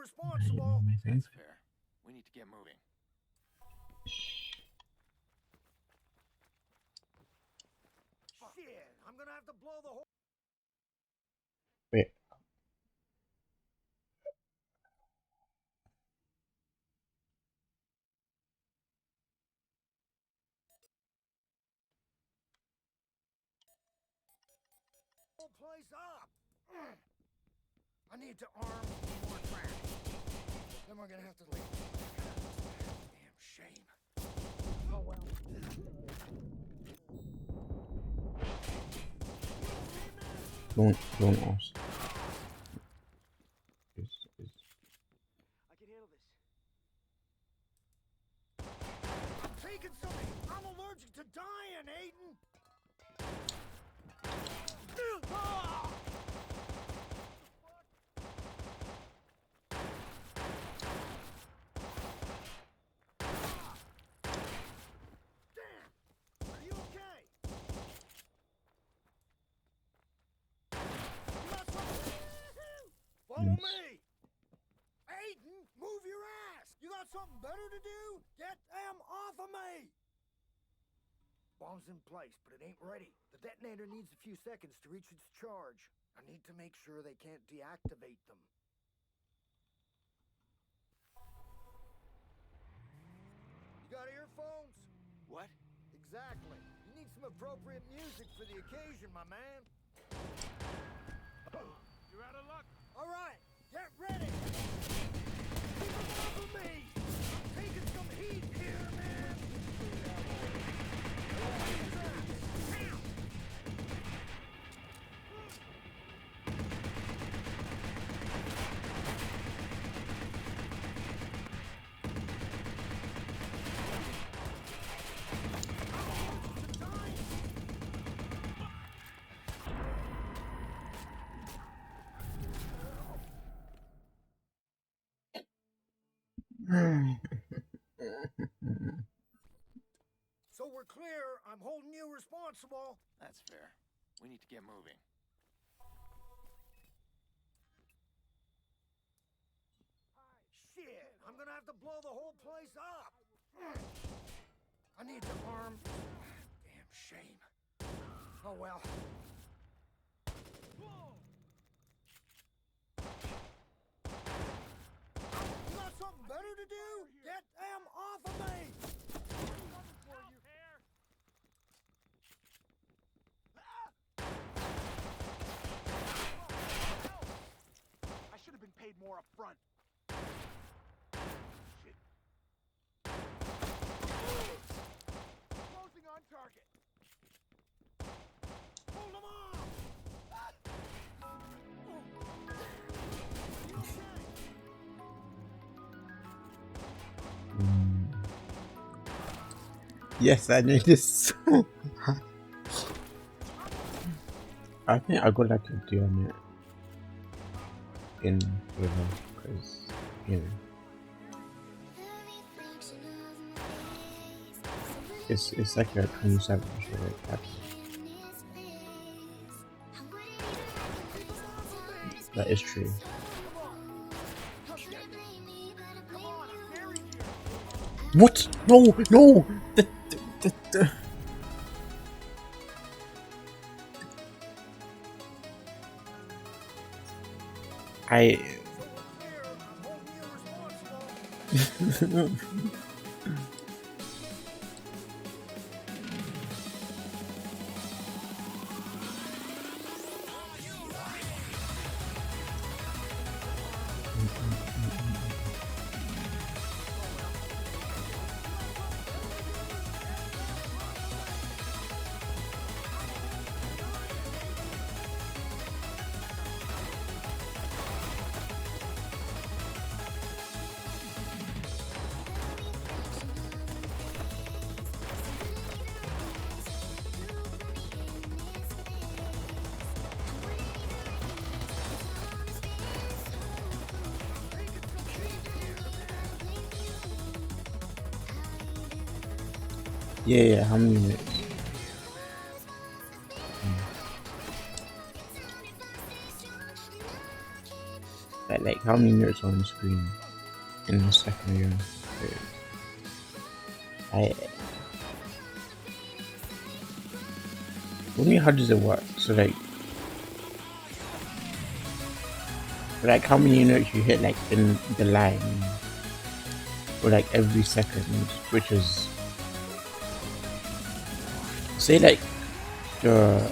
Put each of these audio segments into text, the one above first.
responsible. That's fair. We need to get moving. Shit, I'm gonna have to blow the whole... Wait. whole place up. I need to arm more trash. Then we're gonna have to leave. Damn shame. Oh well. Don't ask. I can handle this. I'm taking something. I'm allergic to dying, Aiden. Damn! Are you okay? Follow me! Aiden, move your ass! You got something better to do? Get them off of me! Bomb's in place, but it ain't ready. The detonator needs a few seconds to reach its charge. I need to make sure they can't deactivate them. You got earphones? What? Exactly. You need some appropriate music for the occasion, my man. You're out of luck. All right, get ready. Keep them off of me. I'm taking some heat here, man. So we're clear. I'm holding you responsible. That's fair. We need to get moving. Shit, I'm gonna have to blow the whole place up. I need to arm... Damn shame. Oh well. You got something better to do? Get them off of me! I should have been paid more up front. Shit. Closing on target. Hold them off! You okay? Yes, I need this. I think I got like a deal on it in River because you know it's like a 27 show like that is true. What? No, no. The... I. Yeah, how many minutes? That like how many notes on the screen in the second year. I for me, how does it work? So like how many notes you hit like in the line, or like every second, which is say like the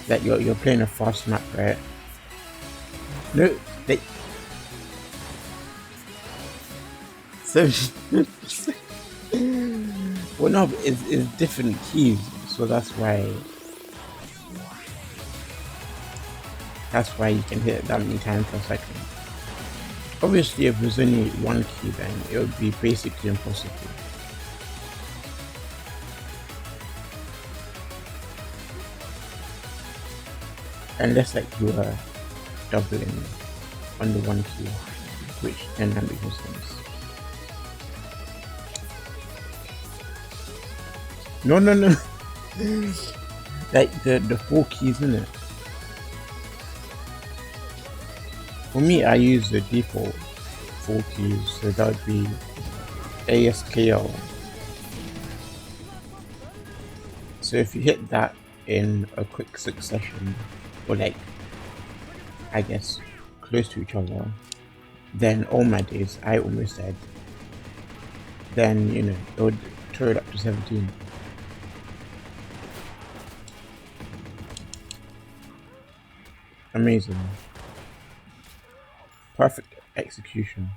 like you're playing a fast map, right? No, like so well no, it's different keys, so that's why you can hit it that many times per second. Obviously, if there's only one key, then it would be basically impossible. Unless like you are doubling on the one key, which then that makes no sense. No. Like the 4 keys in it. For me, I use the default 4 keys, so that would be ASKL. So if you hit that in a quick succession, or like, I guess, close to each other, then all my days, I almost said, then, you know, it would turn it up to 17. Amazing. Perfect execution.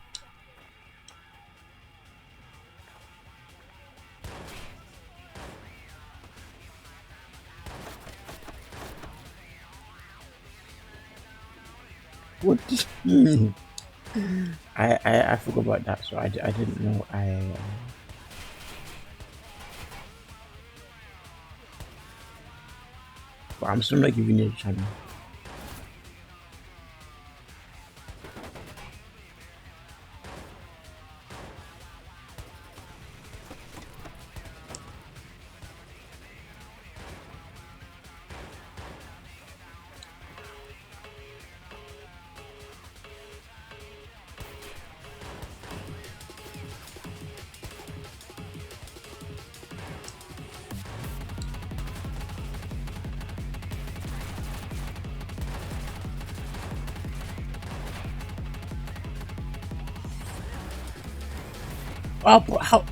What did you mean? I forgot about that, so I didn't know. But I'm still not giving you a channel. Oh, but how?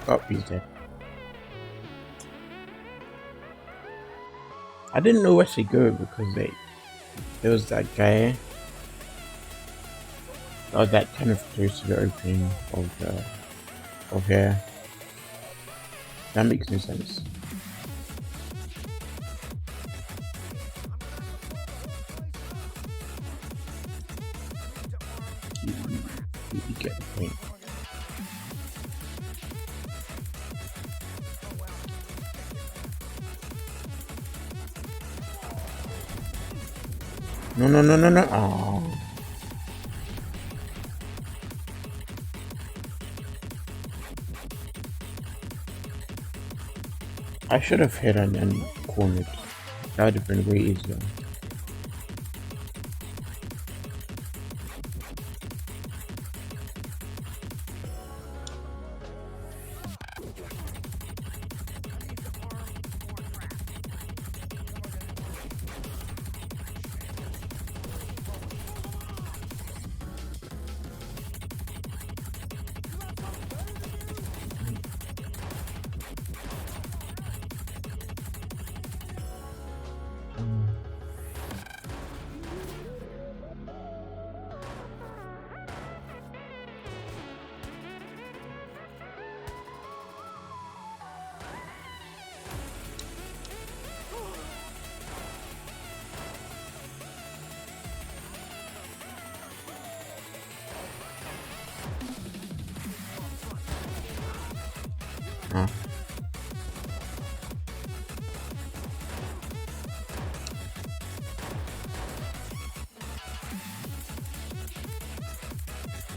Oh, he's dead. I didn't know where to go because there was that guy that kind of close to the opening of here. That makes no sense. You get the point. No. Oh. I should have hit and then cornered. That would have been way easier.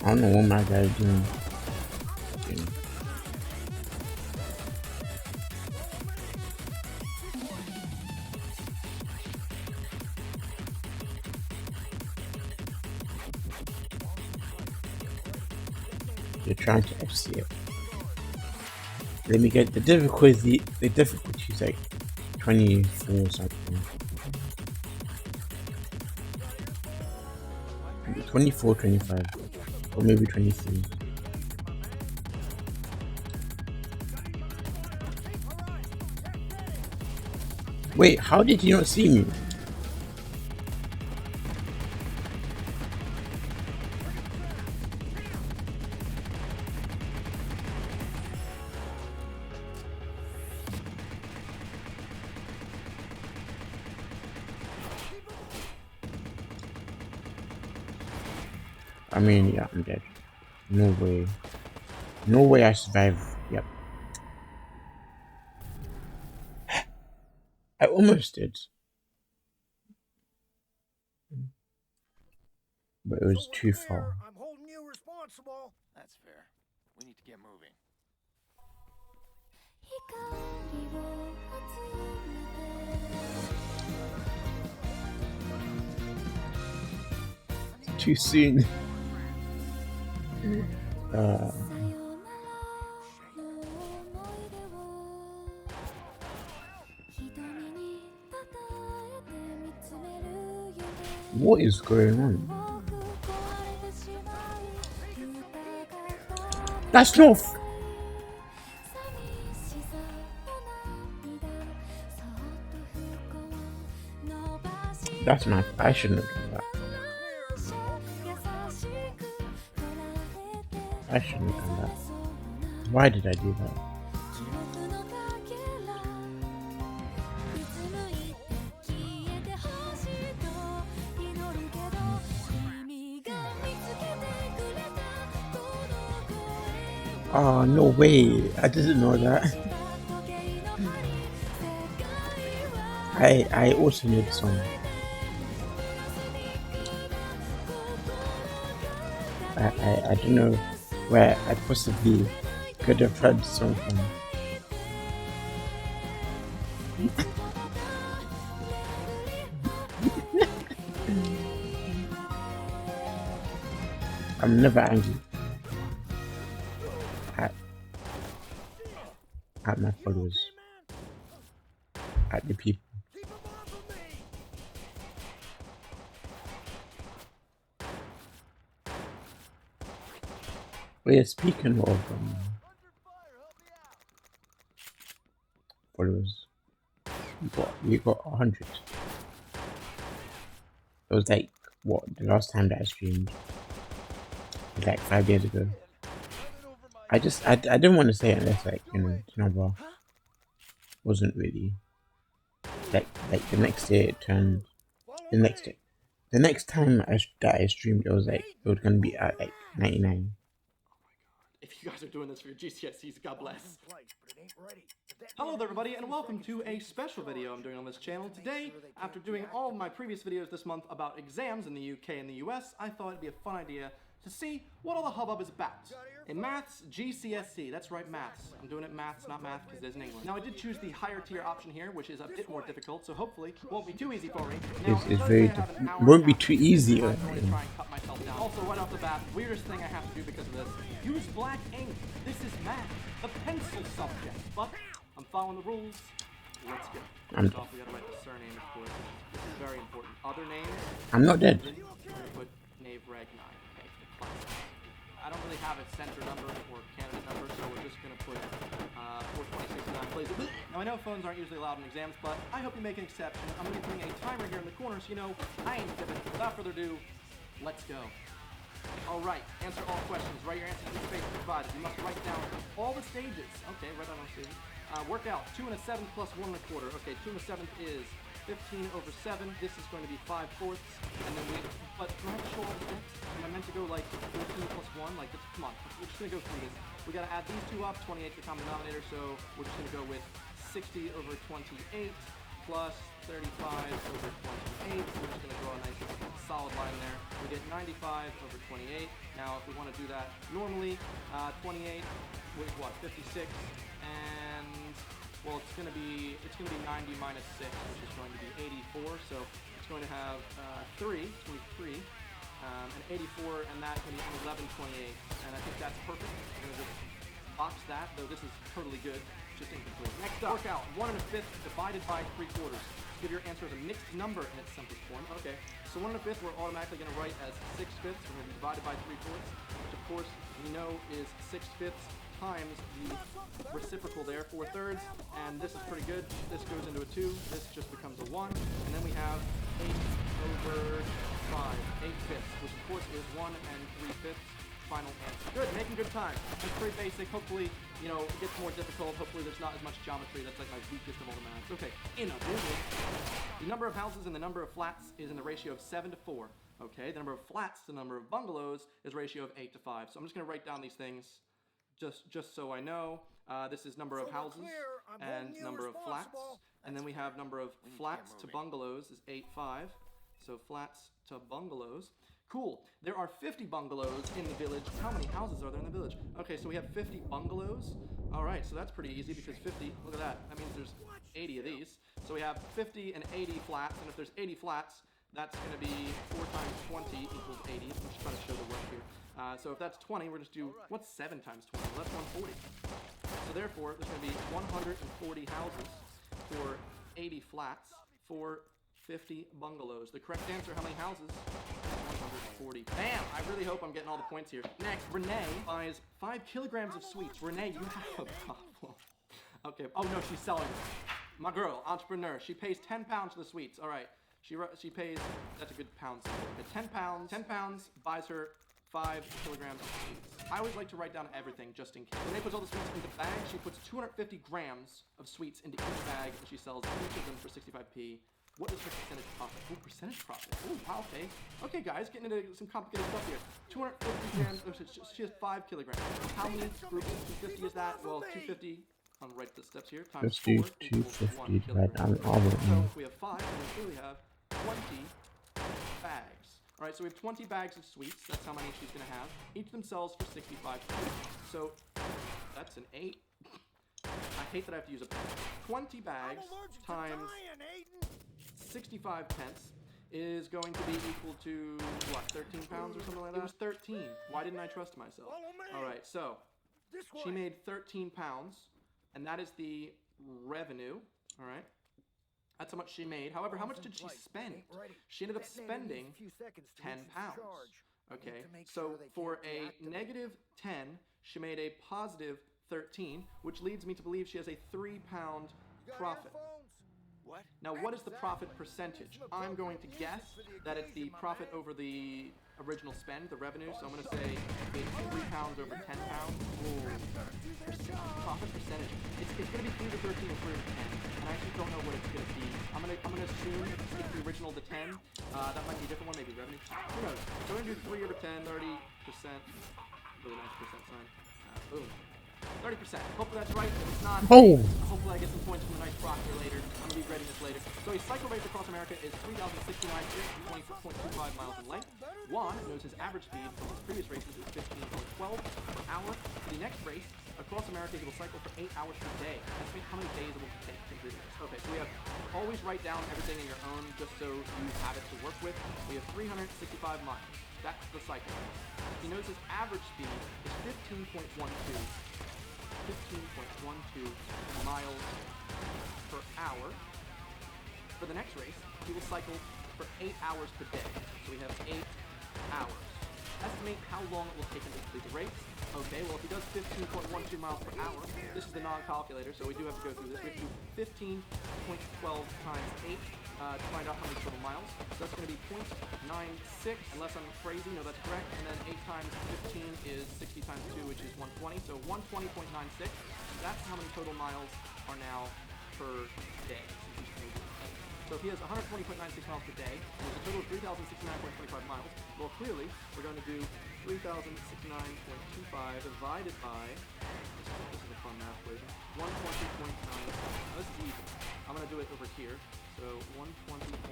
I don't know what my guy's doing. You're trying to FC it. Let me get the difficulty. The difficulty is like 24 something. 24, 25, or maybe 23. Wait, how did you not see me? I mean, yeah, I'm dead. No way. No way I survive. Yep. I almost did. But it was So too with the far. bear, I'm holding you responsible. That's fair. We need to get moving. Too soon. What is going on? That's not. That's my. I shouldn't have done that. I shouldn't have done that. Why did I do that? Oh, no way. I didn't know that. I also knew the song. I don't know where I possibly could have heard the song from. I'm never angry at my followers, at the people. Keep him off of me. But yeah, speaking of followers, we got 100. It was like what the last time that I streamed, it was like 5 days ago. I didn't want to say it unless like bro, wasn't really like the next day it turned the next day. The next time that I streamed, it was like it was gonna be at like 99. If you guys are doing this for your GCSEs, God bless. In place, but it ain't ready. The detonator Hello there, everybody, needs and 2 welcome seconds to a reach special the video I'm charge. doing on this channel. To make Today, sure they after can't doing react all to of my it. previous videos this month about exams in the UK and the US, I thought it'd be a fun idea to see what all the hubbub is about. In maths, GCSE, that's right, maths. I'm doing it maths, not math, because there's an English. Now, I did choose the higher tier option here, which is a bit more difficult, so hopefully it won't be too easy for me. Now, It's because very I have an hour won't and be a half too to do this, easy. I'm going to try and cut myself down. Also, right off the bat, weirdest thing I have to do because of this, use black ink. This is math, the pencil subject. But I'm following the rules. Let's go. First off, we gotta write the surname, of course. This is very important. Other names. I'm not dead. Put Nave Reg 9. Okay, the class. I don't really have a center number or candidate number, so we're just gonna put 426.9 plays. Now I know phones aren't usually allowed in exams, but I hope you make an exception. I'm gonna be putting a timer here in the corner, so you know I ain't fibbing. Without further ado, let's go. All right, answer all questions. Write your answers in the space provided. You must write down all the stages. Okay, write down all stages. Work out 2 1/7 plus 1 1/4. Okay, 2 1/7 is 15 over 7. This is going to be 5/4. And then but do I have to show all the steps? Am I meant to go like 14 plus 1? Like, come on, we're just gonna go through this. We gotta add these two up, 28 the common denominator, so we're just gonna go with 60 over 28 plus 35 over 28. So we're just going to draw a nice solid line there. We get 95 over 28. Now, if we want to do that normally, 28 was what, 56, and well, it's going to be 90 minus 6, which is going to be 84. So it's going to have 3, it's going to be 3, and 84, and that's going to be 1128. And I think that's perfect. I'm going to just box that, though this is totally good, just incomplete. Next up, work out 1 1/5 divided by 3/4. Give your answer as a mixed number in its simplest form. Okay, so 1 1/5 we're automatically going to write as 6/5. We're going to divide it by 3/4, which of course we know is 6/5 times the reciprocal there, 4/3, and this is pretty good. This goes into a 2, this just becomes a 1, and then we have 8 over 5, 8/5, which of course is 1 3/5. Final answer. Good, making good time. That's pretty basic. Hopefully, you know, it gets more difficult. Hopefully there's not as much geometry. That's like my weakest of all the maths. Okay, in a village, the number of houses and the number of flats is in the ratio of 7 to 4. Okay, the number of flats to the number of bungalows is a ratio of 8 to 5. So I'm just going to write down these things just so I know. This is number of houses and number of flats. And then we have number of flats to bungalows is 8, 5. So flats to bungalows. Cool. There are 50 bungalows in the village. How many houses are there in the village? Okay, so we have 50 bungalows. All right, so that's pretty easy because 50, look at that. That means there's 80 of these. So we have 50 and 80 flats, and if there's 80 flats, that's going to be 4 times 20 equals 80. I'm just trying to show the work here. So if that's 20, we're just do, what's 7 times 20? Well, that's 140. So therefore, there's going to be 140 houses for 80 flats for 50 bungalows. The correct answer, how many houses? 140. Bam! I really hope I'm getting all the points here. Next, Renee buys 5 kilograms of sweets. Renee, you have a problem. Okay. Oh no, she's selling them. My girl, entrepreneur. She pays 10 pounds for the sweets. All right. She pays. That's a good pound symbol. Okay, 10 pounds. 10 pounds buys her 5 kilograms of sweets. I always like to write down everything just in case. Renee puts all the sweets into bags. She puts 250 grams of sweets into each bag, and she sells each of them for 65p. What is her percentage profit? Oh, percentage profit. Oh, wow, okay. Okay, guys, getting into some complicated stuff here. 250 grams, she has 5 kilograms. How many groups of 250 is that? Well, 250, I'll write the steps here, times 4 equals 1 kilogram. So we have 5, and we clearly have 20 bags. All right, so we have 20 bags of sweets. That's how many she's going to have. Each of them sells for 65. So that's an 8. I hate that I have to use a pen. 20 bags times 65 pence is going to be equal to, what, 13 pounds or something like that? It was 13. Why didn't I trust myself? All right, so she made 13 pounds, and that is the revenue, all right? That's how much she made. However, how much did she spend? She ended up spending 10 pounds. Okay, so for a negative 10, she made a positive 13, which leads me to believe she has a 3-pound profit. What? Now, what is the profit percentage? I'm going to guess that it's the profit over the original spend, the revenue. So I'm going to say it's 3 pounds over 10 pounds. Ooh. Profit percentage. It's going to be 3 to 13 or 3 to 10. And I actually don't know what it's going to be. I'm going to assume it's the original to 10. That might be a different one, maybe revenue. Who knows? So we're going to do 3 over 10, 30%. Really nice percent sign. Boom. 30%. Hopefully that's right. If it's not, hopefully I get some points from a nice proc here later. I'm going to be grading this later. So a cycle race across America is 3,069 20.25 miles in length. Juan knows his average speed from his previous races is 15.12 per hour. For the next race across America, he will cycle for 8 hours per day. Estimate how many days it will take to complete this. Okay, so we have always write down everything in your own just so you have it to work with. We have 365 miles. That's the cycle race. He knows his average speed is 15.12 miles per hour. For the next race, he will cycle for 8 hours per day. So we have 8 hours. Estimate how long it will take him to complete the race. Okay, well if he does 15.12 miles per hour, this is the non-calculator, so we do have to go through this. We have to do 15.12 times 8 to find out how many total miles. So that's going to be 0.96, unless I'm crazy. No, that's correct. And then 8 times 15 is 60 times 2, which is 120. So 120.96. That's how many total miles are now per day. So So if he has 120.96 miles per day, and there's a total of 3,069.25 miles, well, clearly, we're going to do 3,069.25 divided by, this is a fun math equation, 120.96. Now, this is easy. I'm going to do it over here. So 120.96.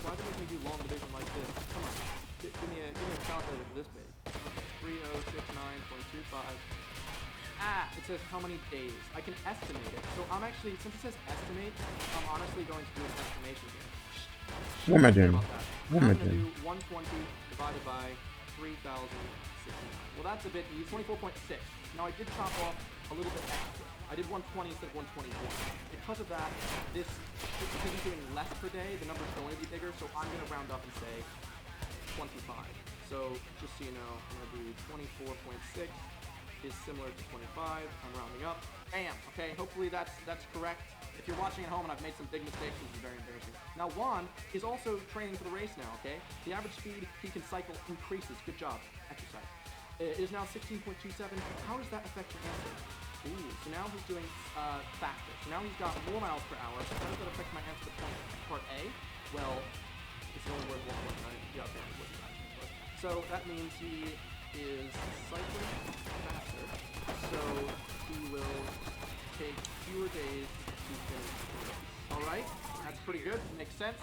Why do they make me do long division like this? Come on. Give me a calculator this big. Okay, 3069.25. Ah, it says how many days. I can estimate it. So I'm actually, since it says estimate, I'm honestly going to do an estimation here. What am I doing? What am I doing? I'm going to do 120 divided by 3,069. Well, that's a bit easy. 24.6. Now, I did chop off a little bit extra. I did 120 instead of 121. Because of that, because he's doing less per day, the number's going to be bigger, so I'm going to round up and say 25. So, just so you know, I'm going to do 24.6 is similar to 25. I'm rounding up. Bam! Okay, hopefully that's correct. If you're watching at home and I've made some big mistakes, this is very embarrassing. Now, Juan is also training for the race now, okay? The average speed he can cycle increases. Good job. Exercise. It is now 16.27. How does that affect your answer? Ooh, so now he's doing faster. So now he's got more miles per hour. So how does that affect my answer to part A? Well, it's only worth 1.9. Yeah, okay. So that means he is cycling faster. So he will take fewer days to finish the race. Alright, that's pretty good. Makes sense.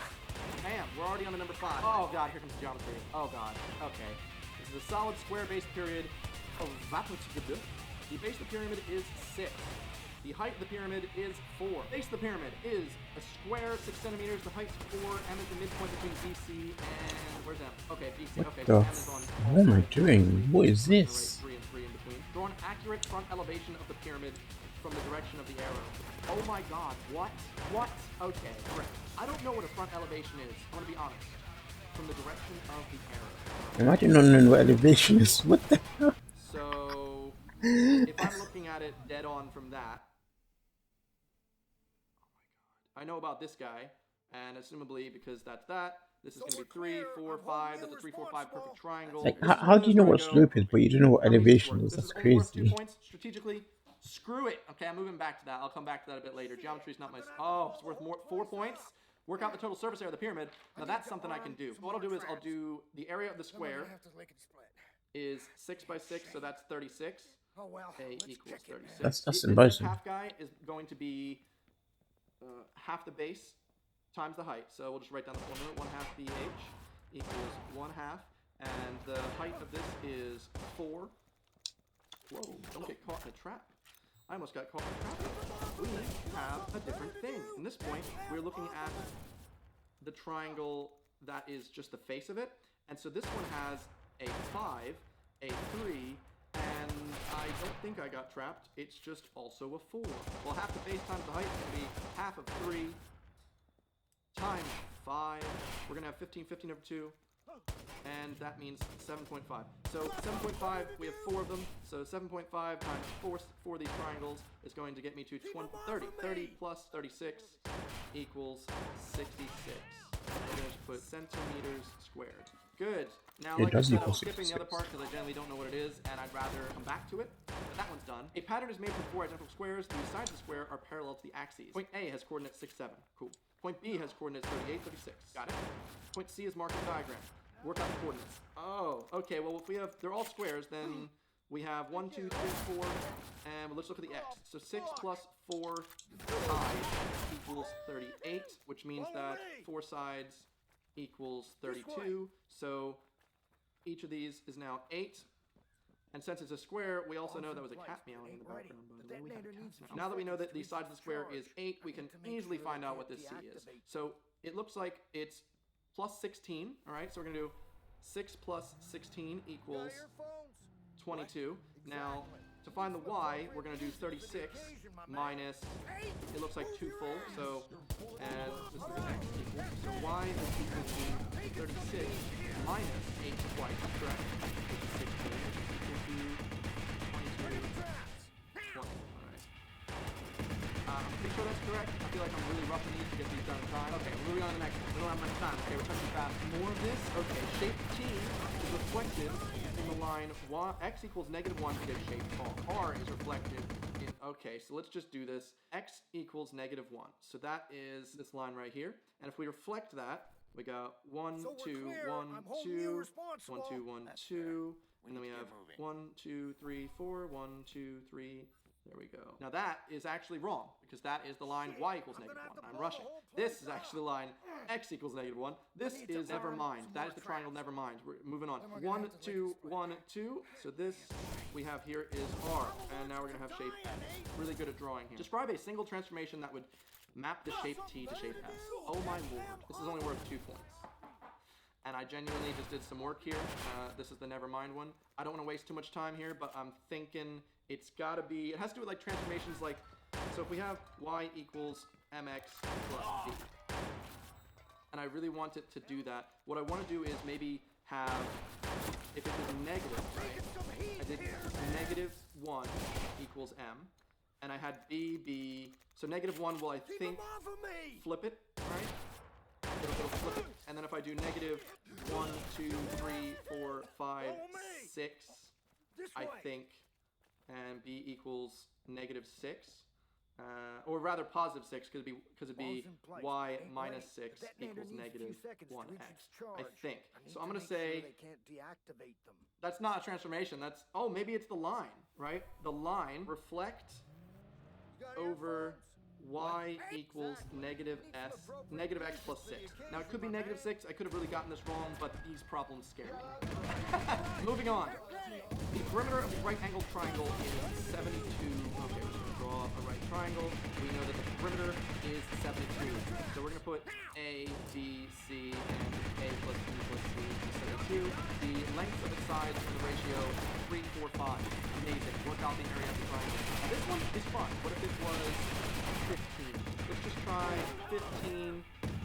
Bam, we're already on to number 5. Oh god, here comes the geometry. Oh god. Okay. This is a solid square-based period of Vapotigudu. The base of the pyramid is 6. The height of the pyramid is 4. The base of the pyramid is a square 6 centimeters. The height's 4. M is the midpoint between BC and where's M? Okay, BC. What okay, the so M is on. What am I doing? What is this? 3 and 3 in between. Draw an accurate front elevation of the pyramid from the direction of the arrow. Oh my god, what? What? Okay, correct. I don't know what a front elevation is. I'm gonna be honest. From the direction of the arrow. Imagine not knowing what elevation is. What the hell? So, if I'm looking at it dead on from that, oh my god. I know about this guy, and assumably because that's that, this is going to be 3, 4, 5, that's a 3, 4, 5 perfect triangle. Like, how do you know what slope is, but you don't know what elevation is? That's crazy. 2 points strategically. Screw it. Okay, I'm moving back to that. I'll come back to that a bit later. Geometry's not my... Oh, it's worth more. 4 points. Work out the total surface area of the pyramid. Now that's something I can do. So what I'll do is I'll do the area of the square is 6 by 6, so that's 36. Oh well. A equals 36. That's This embarrassing. half guy is going to be half the base times the height. So we'll just write down the formula. 1/2 BH equals 1/2. And the height of this is 4. Whoa, don't get caught in a trap. I almost got caught in a trap. We have a different thing. In this point, we're looking at the triangle that is just the face of it. And so this one has a 5, a 3, and I don't think I got trapped. It's just also a 4. Well, half the base times the height is going to be half of 3 times 5. We're going to have 15, 15 over 2. And that means 7.5. So 7.5, we have 4 of them. So 7.5 times 4 for these triangles is going to get me to 30. 30 plus 36 equals 66. We're going to put centimeters squared. Good. Now, like I said, I'm skipping the other part because I generally don't know what it is, and I'd rather come back to it. But that one's done. A pattern is made from 4 identical squares. The sides of the square are parallel to the axes. Point A has coordinates 6, 7. Cool. Point B has coordinates 38, 36. Got it. Point C is marked in the diagram. Work out the coordinates. Oh, okay. Well, if we have, they're all squares, then we have 1, 2, 3, 4, and let's look at the x. So 6 plus 4 sides equals 38, which means that 4 sides equals 32. So each of these is now 8. And since it's a square, we also know that was a cat meowing in the background, by the way. We have a cat. Now that we know that the sides of the square is 8, we can easily find out what this c is. So it looks like it's plus 16, all right? So we're going to do 6 plus 16 equals 22. Now, to find the y, we're going to do 36 minus, it looks like 2 full, so, and this is the x equals. So y is equal to 36 minus 8 twice, correct? Which is 16, which is equal to 22, 20, all right. I'm pretty sure that's correct. I feel like I'm really roughing these to get these done in time. Okay, we're moving on to the next one. We don't have much time. Okay, we're touching fast. More of this. Okay, shape T is reflected in the line x equals -1 to get shape R. R is reflected in, Okay, so let's just do this. X equals -1. So that is this line right here. And if we reflect that, we got 1, So we're 2, clear. 1, I'm holding you 2, responsible. 1, 2, 1, That's 2, fair. We and then we need to have get moving. 1, 2, 3, 4, 1, 2, 3. There we go. Now that is actually wrong because that is the line y equals I'm gonna have -1. to I'm blow rushing. the whole This place is up. actually the line x equals -1. This need to is never burn mind. some That more is the triangle traps. never mind. We're moving on. Then we're gonna 1, have to make 2, this quick. 1, 2. So this we have here is R, and now we're gonna have shape S. Really good at drawing here. Describe a single transformation that would map the shape T to shape S. Oh my lord. This is only worth 2 points. And I genuinely just did some work here. This is the Nevermind one. I don't want to waste too much time here, but I'm thinking it's got to be... It has to do with like transformations like... So if we have y equals mx plus b, and I really want it to do that, what I want to do is maybe have... If it was negative, right? I did -1 equals m, and I had b be... So -1 will, I Keep think, him off of me. flip it, right? It'll flip it. And then if I do -1, 2, 3, 4, 5, 6, This I way. think, and b equals -6, or rather +6, because it'd be Bombs in place. y Ain't minus ready. 6 The detonator equals needs a few seconds to reach -1x. its charge. I think. need So I'm gonna make sure say they can't deactivate them. that's not a transformation. That's maybe it's the line, right? The line reflect You got over earphones? y equals -x plus 6. Now it could be -6. I could have really gotten this wrong, but these problems scare me. Moving on. The perimeter of the right angled triangle is 72. Okay, we're just going to draw a right triangle. We know that the perimeter is 72. So we're going to put A, B, C, and A plus B plus C is 72. The length of the sides in the ratio 3, 4, 5. Amazing. Work out the area of the triangle. Now this one is fun. What if it was 15? Let's just try 15,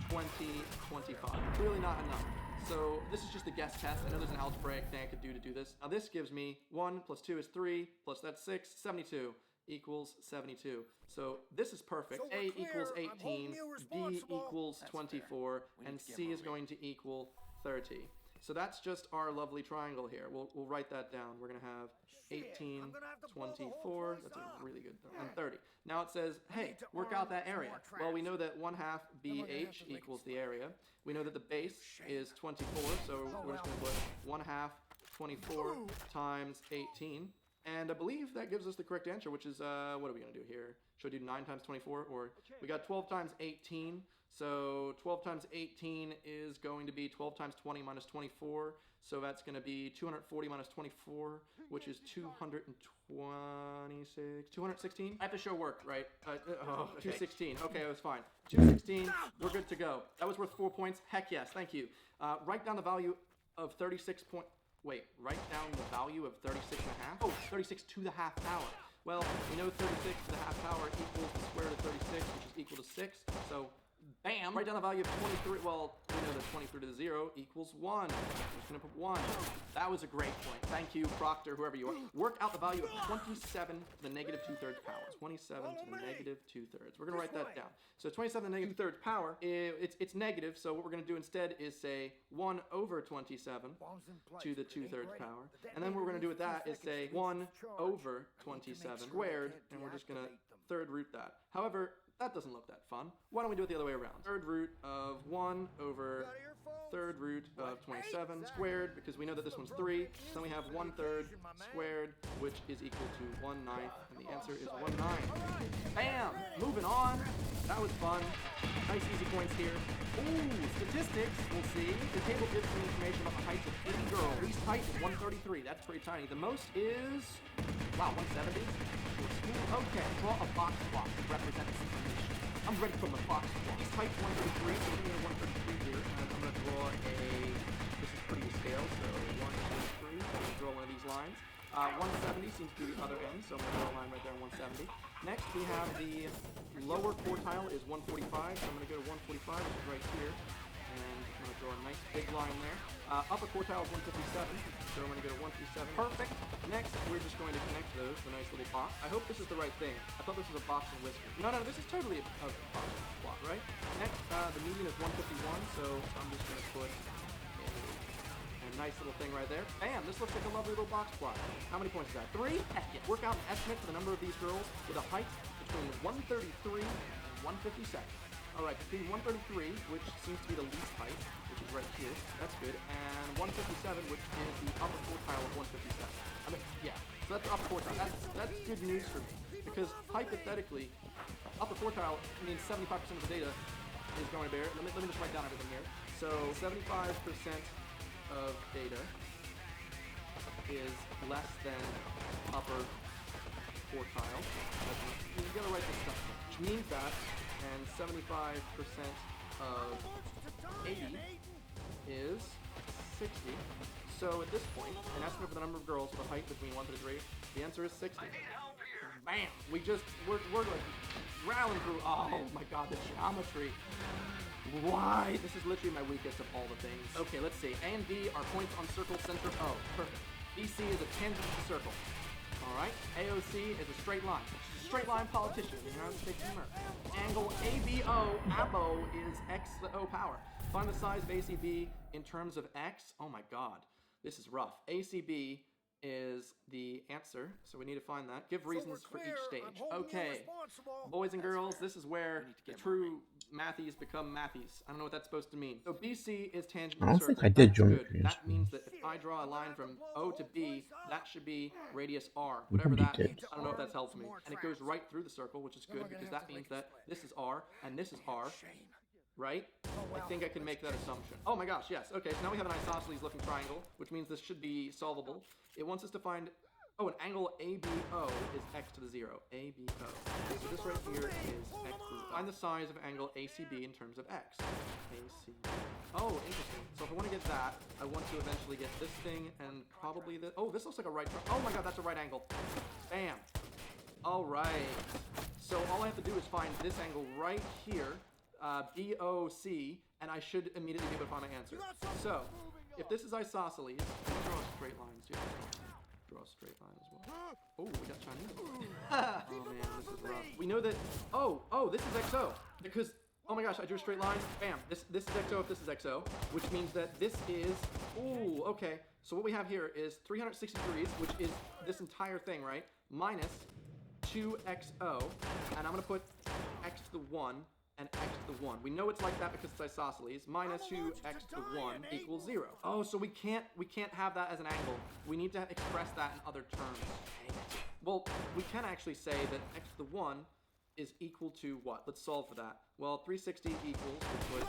20, 25. Clearly not enough. So this is just a guess test. I know there's an algebraic thing I could do to do this. Now this gives me 1 plus 2 is 3, plus that's 6, 72 equals 72. So this is perfect. So we're A clear. equals I'm 18, holding you B responsible. equals That's 24, fair. We need and to get C is moving. going to equal 30. So that's just our lovely triangle here. We'll write that down. We're going to have 18, I'm gonna have to blow the whole 24, place that's up. a really good, and 30. Now it says, hey, need to work arm out that some area. more Well, we traps. know that 1/2 we're gonna have BH to make equals it the area. We know that the base is 24, so we're just going to put 1/2 24 times 18. And I believe that gives us the correct answer, which is, what are we going to do here? Should I do 9 times 24? Or we got 12 times 18. So 12 times 18 is going to be 12 times 20 minus 24. So that's going to be 240 minus 24, which is 226, 216. I have to show work, right? 216. Okay, I was fine. 216, we're good to go. That was worth 4 points. Heck yes, thank you. Write down the value of 36 point... Wait, write down the value of 36 and a half? Oh, 36 to the half power. Well, we know 36 to the half power equals the square root of 36, which is equal to 6. So, bam! Write down the value of 23. Well, we know that 23 to the 0 equals 1. I'm just going to put 1. That was a great point. Thank you, Proctor, whoever you are. Work out the value of 27 to the negative 2/3 power. 27 to the negative 2/3. We're going to write that down. So 27 to the negative 2/3 power, it's negative. So what we're going to do instead is say 1 over 27 Bombs in place, to the but it ain't 2/3 ready. power. The And then what we're going to do with detonator that needs is a few say seconds to 1 reach its charge. over I need to make 27 sure squared, they can't and we're just going to deactivate them. third root that. However, that doesn't look that fun. Why don't we do it the other way around? Third root of 1 over Got earphones? third root of 27 squared, because we know that this one's 3. So then we have 1/3 squared, which is equal to 1/9, and the answer is 1/9. Bam! Moving on. That was fun. Nice easy points here. Ooh, statistics. We'll see. The table gives some information about the heights of 80 girls. Least height is 133. That's pretty tiny. The most is, wow, 170. Okay, draw a box plot to represent this information. I'm ready for my box plot. Least height 133. So we're going to 133 here, and I'm going to draw a. This is pretty to scale, so 1, 2, 3. I'm going to draw one of these lines. 170 seems to be the other end, so I'm going to draw a line right there on 170. Next, we have the lower quartile is 145, so I'm going to go to 145, which is right here. And I'm going to draw a nice big line there. Upper quartile is 157, so I'm going to go to 157. Perfect. Next, we're just going to connect those to a nice little box. I hope this is the right thing. I thought this was a box and whisker. No, this is totally a box and plot, right? Next, the median is 151, so I'm just going to put a, and a nice little thing right there. Bam, this looks like a lovely little box plot. How many points is that? 3? Heck yeah. Work out an estimate for the number of these girls with a height between 133 and 157. Alright, between 133, which seems to be the least height, which is right here, that's good, and 157, which is the upper quartile of 157. I mean, yeah, so that's the upper quartile. That's good news for me, because hypothetically, upper quartile means 75% of the data is going to bear. Let me just write down everything here. So 75% of data is less than upper quartile. You gotta write this stuff down, which means that, and 75% of 80 is 60. So at this point, an estimate for the number of girls with a height between 1 to 3, the answer is 60. Bam! We're like rallying through. Oh my god, the geometry. Why? This is literally my weakest of all the things. Okay, let's see. A and B are points on circle center O. Perfect. BC is a tangent to the circle. Alright. AOC is a straight line. She's a straight line politician. You know how to take some mirror. Angle ABO, ABO is X to the O power. Find the size of ACB in terms of X. Oh my god. This is rough. ACB is the answer, so we need to find that. Give reasons for each stage. Okay, boys and girls, this is where the true mathies become mathies. I don't know what that's supposed to mean. So BC is tangent to the circle. I don't think I did good. That means that if I draw a line from O to B, that should be radius R, whatever that means. I don't know if that's helped me. And it goes right through the circle, which is good because that means that this is R and this is R. Right? I think I can make that assumption. Oh my gosh, yes. Okay, so now we have an isosceles looking triangle, which means this should be solvable. It wants us to find, oh, an angle ABO is X to the 0. ABO. So this right here is X to the 0. Find the size of angle ACB in terms of X. ACB. Oh, interesting. So if I want to get that, I want to eventually get this thing and probably this. Oh, this looks like a right triangle. Oh my god, that's a right angle. Bam. All right. So all I have to do is find this angle right here. BOC, and I should immediately be able to find my answer. So, if this is isosceles, draw a straight line too. Draw a straight line as well. Oh, we got Chinese. Oh man, this is rough. We know that. Oh, this is XO because. Oh my gosh, I drew a straight line. Bam. This is XO if this is XO, which means that this is. Ooh, okay. So what we have here is 360 degrees, which is this entire thing, right? Minus 2XO, and I'm gonna put X to the 1. And X to the 1. We know it's like that because it's isosceles. Minus 2X to the 1 equals 0. Oh, so we can't have that as an angle. We need to express that in other terms. Well, we can actually say that X to the 1 is equal to what? Let's solve for that. Well, 360 equals, which was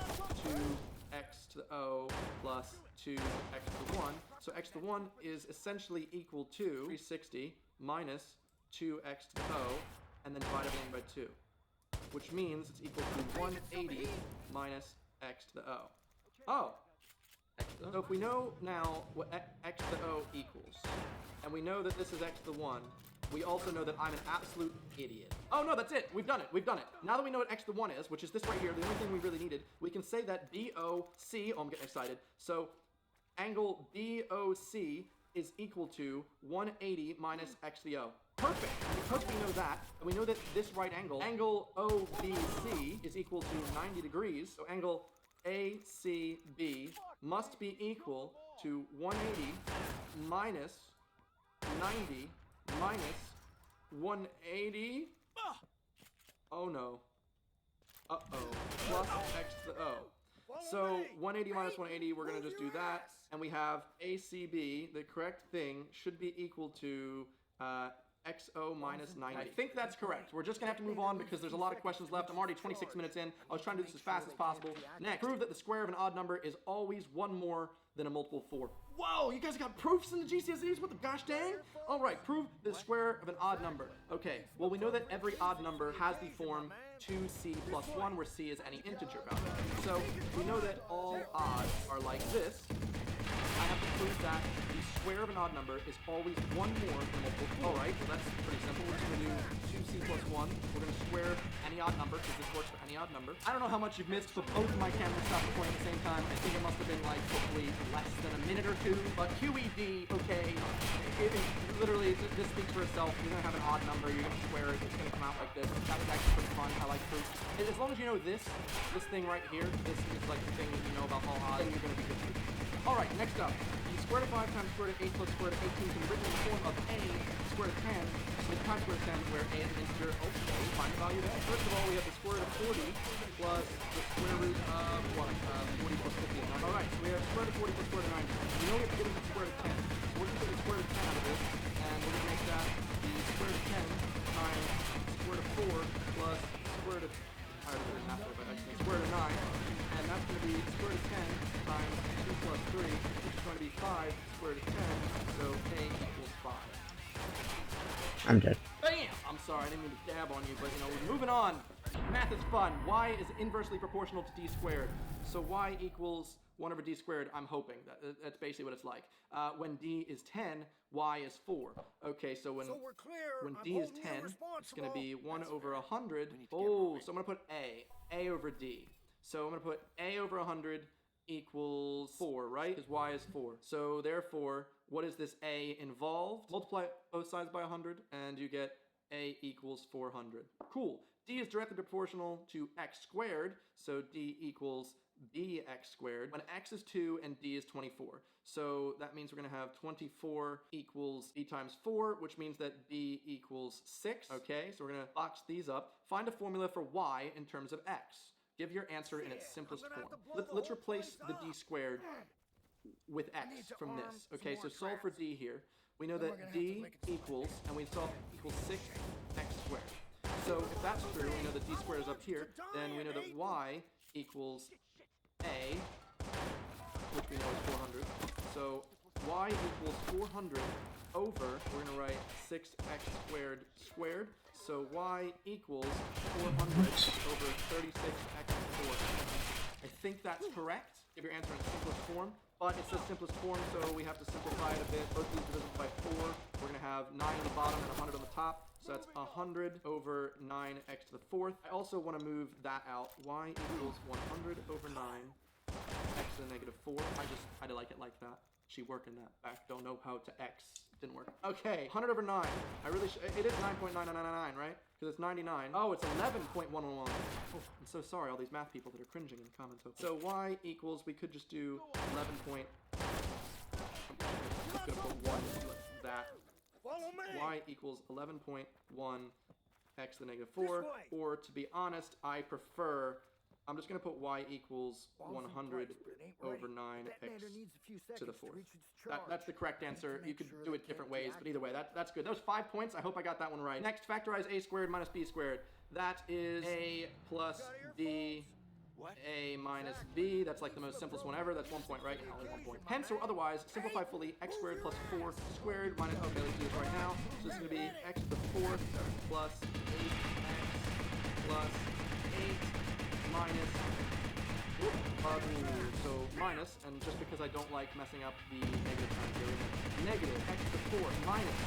2X to the O plus 2X to the 1. So X to the 1 is essentially equal to 360 minus 2X to the O, and then divide everything by 2. Which means it's equal to 180 minus X to the O. Oh! So if we know now what X to the O equals, and we know that this is X to the 1, we also know that I'm an absolute idiot. Oh no, that's it! We've done it! Now that we know what X to the 1 is, which is this right here, the only thing we really needed, we can say that BOC, oh I'm getting excited, so angle BOC is equal to 180 minus X to the O. Perfect! Because we know that, and we know that this right angle, angle OBC, is equal to 90 degrees, so angle ACB must be equal to 180 minus 90 minus 180. Oh no. Uh-oh. Plus X to the O. So 180 minus 180, we're going to just do that, and we have ACB, the correct thing, should be equal to XO minus 90. I think that's correct. We're just going to have to move on because there's a lot of questions left. I'm already 26 minutes in. I was trying to do this as fast as possible. Next, prove that the square of an odd number is always one more than a multiple of 4. Whoa, you guys got proofs in the GCSEs? What the gosh dang? All right, prove the square of an odd number. Okay, well, we know that every odd number has the form 2c plus 1, where c is any integer value. So we know that all odds are like this. I have to prove that the square of an odd number is always one more than a multiple. All right, well that's pretty simple. We're just going to do 2c plus 1. We're going to square any odd number because this works for any odd number. I don't know how much you've missed, but both of my cameras stopped recording at the same time. I think it must have been like hopefully less than a minute or two. But QED, okay, literally this speaks for itself. You're going to have an odd number. You're going to square it. It's going to come out like this. That was actually pretty fun. I like proof. As long as you know this thing right here, this is like the thing that you know about all odds, then you're going to be good. Alright, next up. The square root of 5 times square root of 8 plus square root of 18 can be written in the form of a square root of 10, so the times square root of 10 where a is an integer. Okay, find the value of a. First of all, we have the square root of 40 plus the square root of what? 40 plus 50 is 90. Alright, so we have square root of 40 plus square root of 90. We know we have to get into the square root of 10. So we're going to take the square root of 10 out of this, and we're going to make that the square root of 10 times square root of 4 plus square root of... I already did it half there, but actually square root of 9. And that's going to be square root of 10 times 2 plus 3, which is going to be 5 square root of 10, so a equals 5. I'm dead. Bam! I'm sorry, I didn't mean to dab on you, but you know, we're moving on. Math is fun. Y is inversely proportional to d squared. So y equals 1 over d squared, I'm hoping. That's basically what it's like. When d is 10, y is 4. Okay, so when So we're clear. when I'm d is holding 10, you it's going to be 1 That's over fair. 100. We need to get Oh, moving. so I'm going to put a over d. So I'm going to put a over 100 equals 4, right? Because y is 4. So therefore, what is this a involved? Multiply both sides by 100, and you get a equals 400. Cool. D is directly proportional to x squared, so d equals bx squared, when x is 2 and d is 24. So that means we're going to have 24 equals b times 4, which means that b equals 6. Okay, so we're going to box these up. Find a formula for y in terms of x. Give your answer in its simplest I'm gonna have form. to blow the Let's whole replace place the up. d squared with I x need to from arm this. some Okay, so more solve for traps. d here. We know Then we're gonna that have to d make it so equals, and we solve equals 6x squared. So if that's true, we know that d squared is up here, then we know that y equals a, which we know is 400. So y equals 400 over, we're going to write 6x squared squared. So y equals 400 over 36x squared. I think that's correct. Give your answer in its simplest form, but it's the simplest form, so we have to simplify it a bit. Both these divisible by 4. We're going to have 9 on the bottom and 100 on the top. So that's 100 over 9x to the 4th. I also want to move that out. Y equals 100 over 9 x to the negative 4. I had to like it like that. She working that back. Don't know how to x. Didn't work. Okay, 100 over 9. It is 9.9999, right? Because it's 99. Oh, it's 11.111. Oh, I'm so sorry, all these math people that are cringing in the comments. So y equals, we could just do 11 point... I'm just gonna put 1 like that. Follow me. Y equals 11.1 x to the negative 4. way. Or, to be honest, I prefer... I'm just going to put y equals Ball's in 100 place, but it ain't over ready. 9x Detonator needs a few to the seconds 4th. reach its charge. That's the correct answer. to You make could sure do they it different can't ways, but either way, that's good. That was 5 points. I hope I got that one right. Next, factorize a squared minus b squared. That is a plus b, What? a minus b. That's like the most simplest one ever. That's 1 point, right? Yeah, only 1 point. Hence, or otherwise, simplify fully x squared plus 4 squared minus... Okay, let's do this right now. So this is going to be x to the 4th plus 8x plus 8 minus... so minus, and just because I don't like messing up the negative signs here, negative x to the 4th minus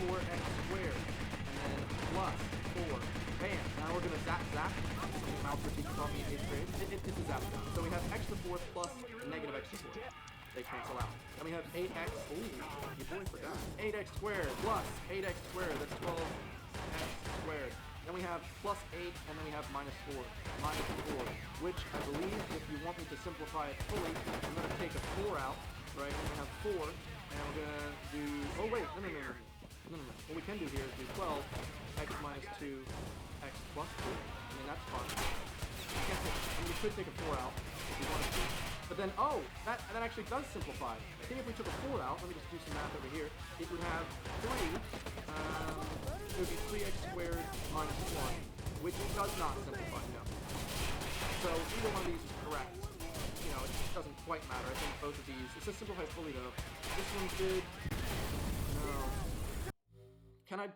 4x squared, and then plus 4. Bam! Now we're gonna zap. Some mouth critique taught me in 8th grade. It's a zap. So we have x to the 4th plus negative x to the 4th. They cancel out. Then we have 8x. Ooh, your boy forgot. 8x squared plus 8x squared. That's 12x squared. Then we have plus 8, and then we have minus 4. Minus 4, which I believe, if you want me to simplify it fully, I'm going to take a 4 out, right? And we have 4, and we're going to do... Oh, wait, no. What we can do here is do 12, x minus 2, x plus 2. I mean, that's fun. You could take a 4 out if you wanted to. But then, oh, that actually does simplify. I think if we took a 4 out, let me just do some math over here, it would have 3, it would be 3x squared minus 1, which does not simplify, no. So either one of these is correct. You know, it doesn't quite matter. I think both of these, it says simplify fully though. This one did, no.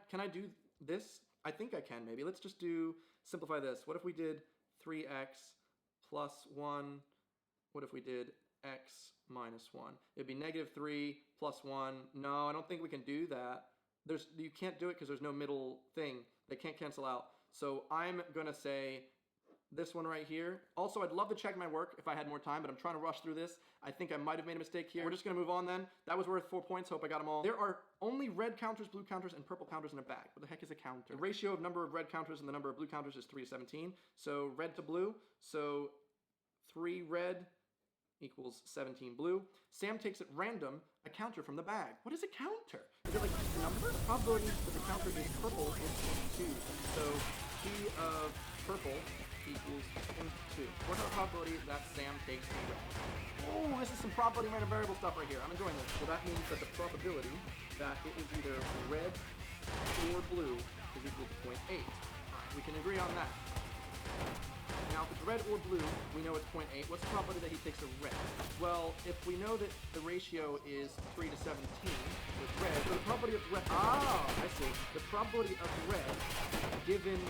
Can I do this? I think I can maybe. Let's just do, simplify this. What if we did 3x plus 1, what if we did x minus 1? It'd be negative 3 plus 1. No, I don't think we can do that. You can't do it because there's no middle thing. They can't cancel out. So I'm going to say this one right here. Also, I'd love to check my work if I had more time, but I'm trying to rush through this. I think I might have made a mistake here. We're just going to move on then. That was worth 4 points. Hope I got them all. There are only red counters, blue counters, and purple counters in a bag. What the heck is a counter? The ratio of number of red counters and the number of blue counters is 3 to 17. So red to blue. So 3 red equals 17 blue. Sam takes at random a counter from the bag. What is a counter? Is it like just a number? The probability that the counter is purple is 0.2. So P of purple equals 0.2. What's the probability that Sam takes a red? Oh, this is some probability random variable stuff right here. I'm enjoying this. So that means that the probability that it is either red or blue is equal to 0.8. Alright, we can agree on that. Now, if it's red or blue, we know it's 0.8. What's the probability that he takes a red? Well, if we know that the ratio is 3 to 17 with red, so the probability of red... Ah, I see. The probability of red, given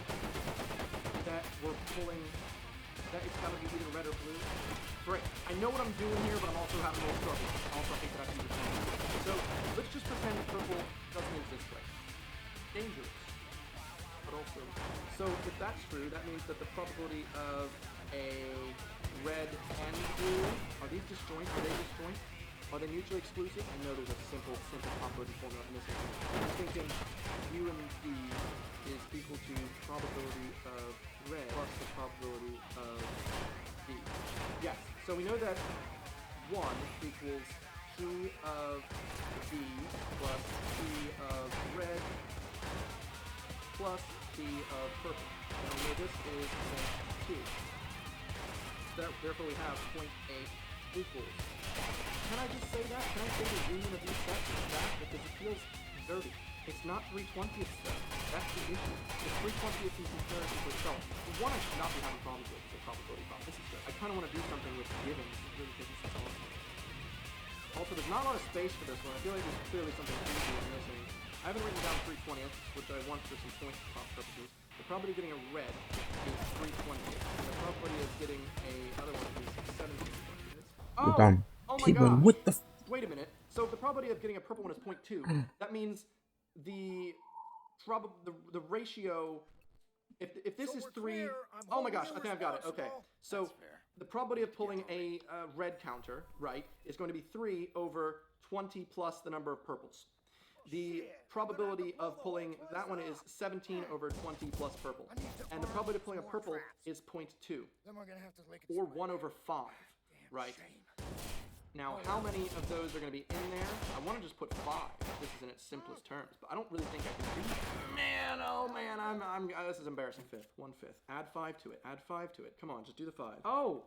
that we're pulling... that it's got to be either red or blue. Great. I know what I'm doing here, but I'm also having a little trouble. Also, I think that I can understand. So, let's just pretend purple doesn't exist right. Dangerous. But also, so if that's true, that means that the probability of a red and blue, are these disjoint? Are they disjoint? Are they mutually exclusive? I know there's a simple probability formula in this one. I'm thinking U and D is equal to probability of red plus the probability of B. Yes, so we know that 1 equals P of B plus P of red plus P of purple. And we know this is 2. So therefore we have 0.8 equals. Can I just say that? Can I say the union of these sets is that? Because it feels dirty. It's not 3/20th stuff. That's the issue. It's 3/20th in comparison to itself. One I should not be having problems with is a probability problem. This is good. I kind of want to do something with givens. Really think this is awesome. Also, there's not a lot of space for this one. I feel like there's clearly something easy I'm missing. I haven't written down 3/20th, which I want for some point purposes. The probability of getting a red is 3/20th. And the probability of getting a other one is 17/20th. You're done. Oh my T-Bone, gosh. what the Wait a minute. So if the probability of getting a purple one is 0.2, that means the ratio... If this is 3... Oh my gosh, I think I've got it. Okay. So the probability of pulling a red counter, right, is going to be 3 over 20 plus the number of purples. The probability of pulling that one is 17 over 20 plus purple. And the probability of pulling a purple is 0.2. Or 1 over 5, right? Now, how many of those are going to be in there? I want to just put 5. This is in its simplest terms, but I don't really think I can do that. Man, oh man, this is embarrassing. 1/5. Add 5 to it. Add 5 to it. Come on, just do the 5. Oh,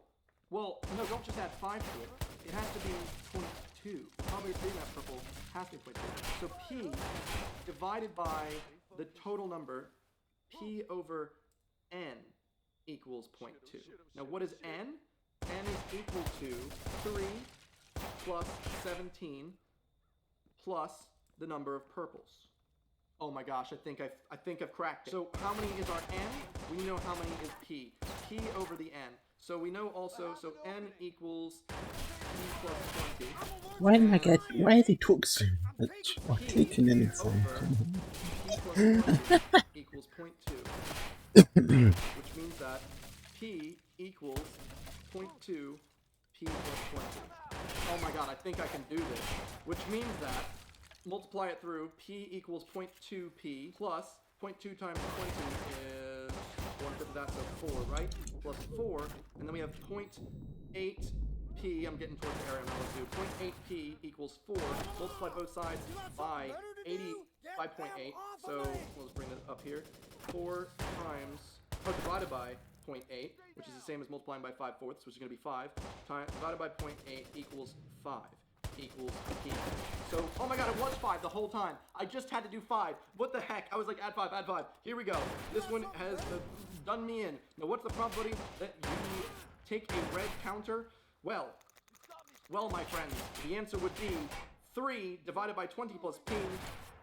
well, no, don't just add 5 to it. It has to be 0.2. Probably being that purple has to be 0.2. So P divided by the total number, P over N equals 0.2. Now, what is N? N is equal to 3 plus 17 plus the number of purples. Oh my gosh, I think I've cracked it. So how many is our N? We know how many is P. P over the N. So we know also, so N equals P plus 20. Why are they talk so much? Or taking anything? P plus 20 equals 0.2. Which means that P equals 0.2 P plus 20. Oh my god, I think I can do this. Which means that, multiply it through, P equals 0.2 P plus 0.2 times 20 is 1/5 of that, so 4, right? Plus 4, and then we have 0.8 P, I'm getting towards the area I'm going to do. 0.8 P equals 4, multiply both sides by 0.8, so let's bring this up here. 4 times, divided by 0.8, which is the same as multiplying by 5/4, which is going to be 5, divided by 0.8 equals 5, equals P. So, oh my god, it was 5 the whole time. I just had to do 5. What the heck? I was like, add 5, add 5. Here we go. This one has done me in. Now, what's the probability that you take a red counter? Well, my friends, the answer would be 3 divided by 20 plus P,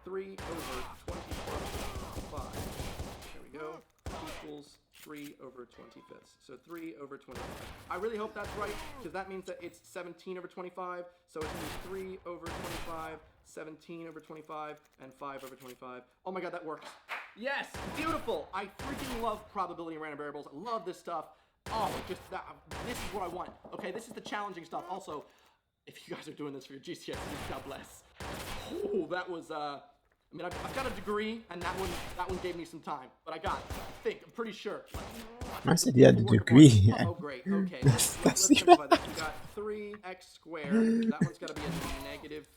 3 over 20 plus 5. There we go. Equals 3 over 25ths. So 3 over 25. I really hope that's right, because that means that it's 17 over 25. So it's going to be 3 over 25, 17 over 25, and 5 over 25. Oh my god, that works. Yes! Beautiful! I freaking love probability and random variables. I love this stuff. Oh, just that. This is what I want. Okay, this is the challenging stuff. Also, if you guys are doing this for your GCSEs, God bless. Oh, that was, I mean, I've got a degree, and that one gave me some time, but I got it. I'm pretty sure. I said he had a degree. Oh, great. Okay. Let's That's simplify this. We got 3 3x squared. That one's got to be a negative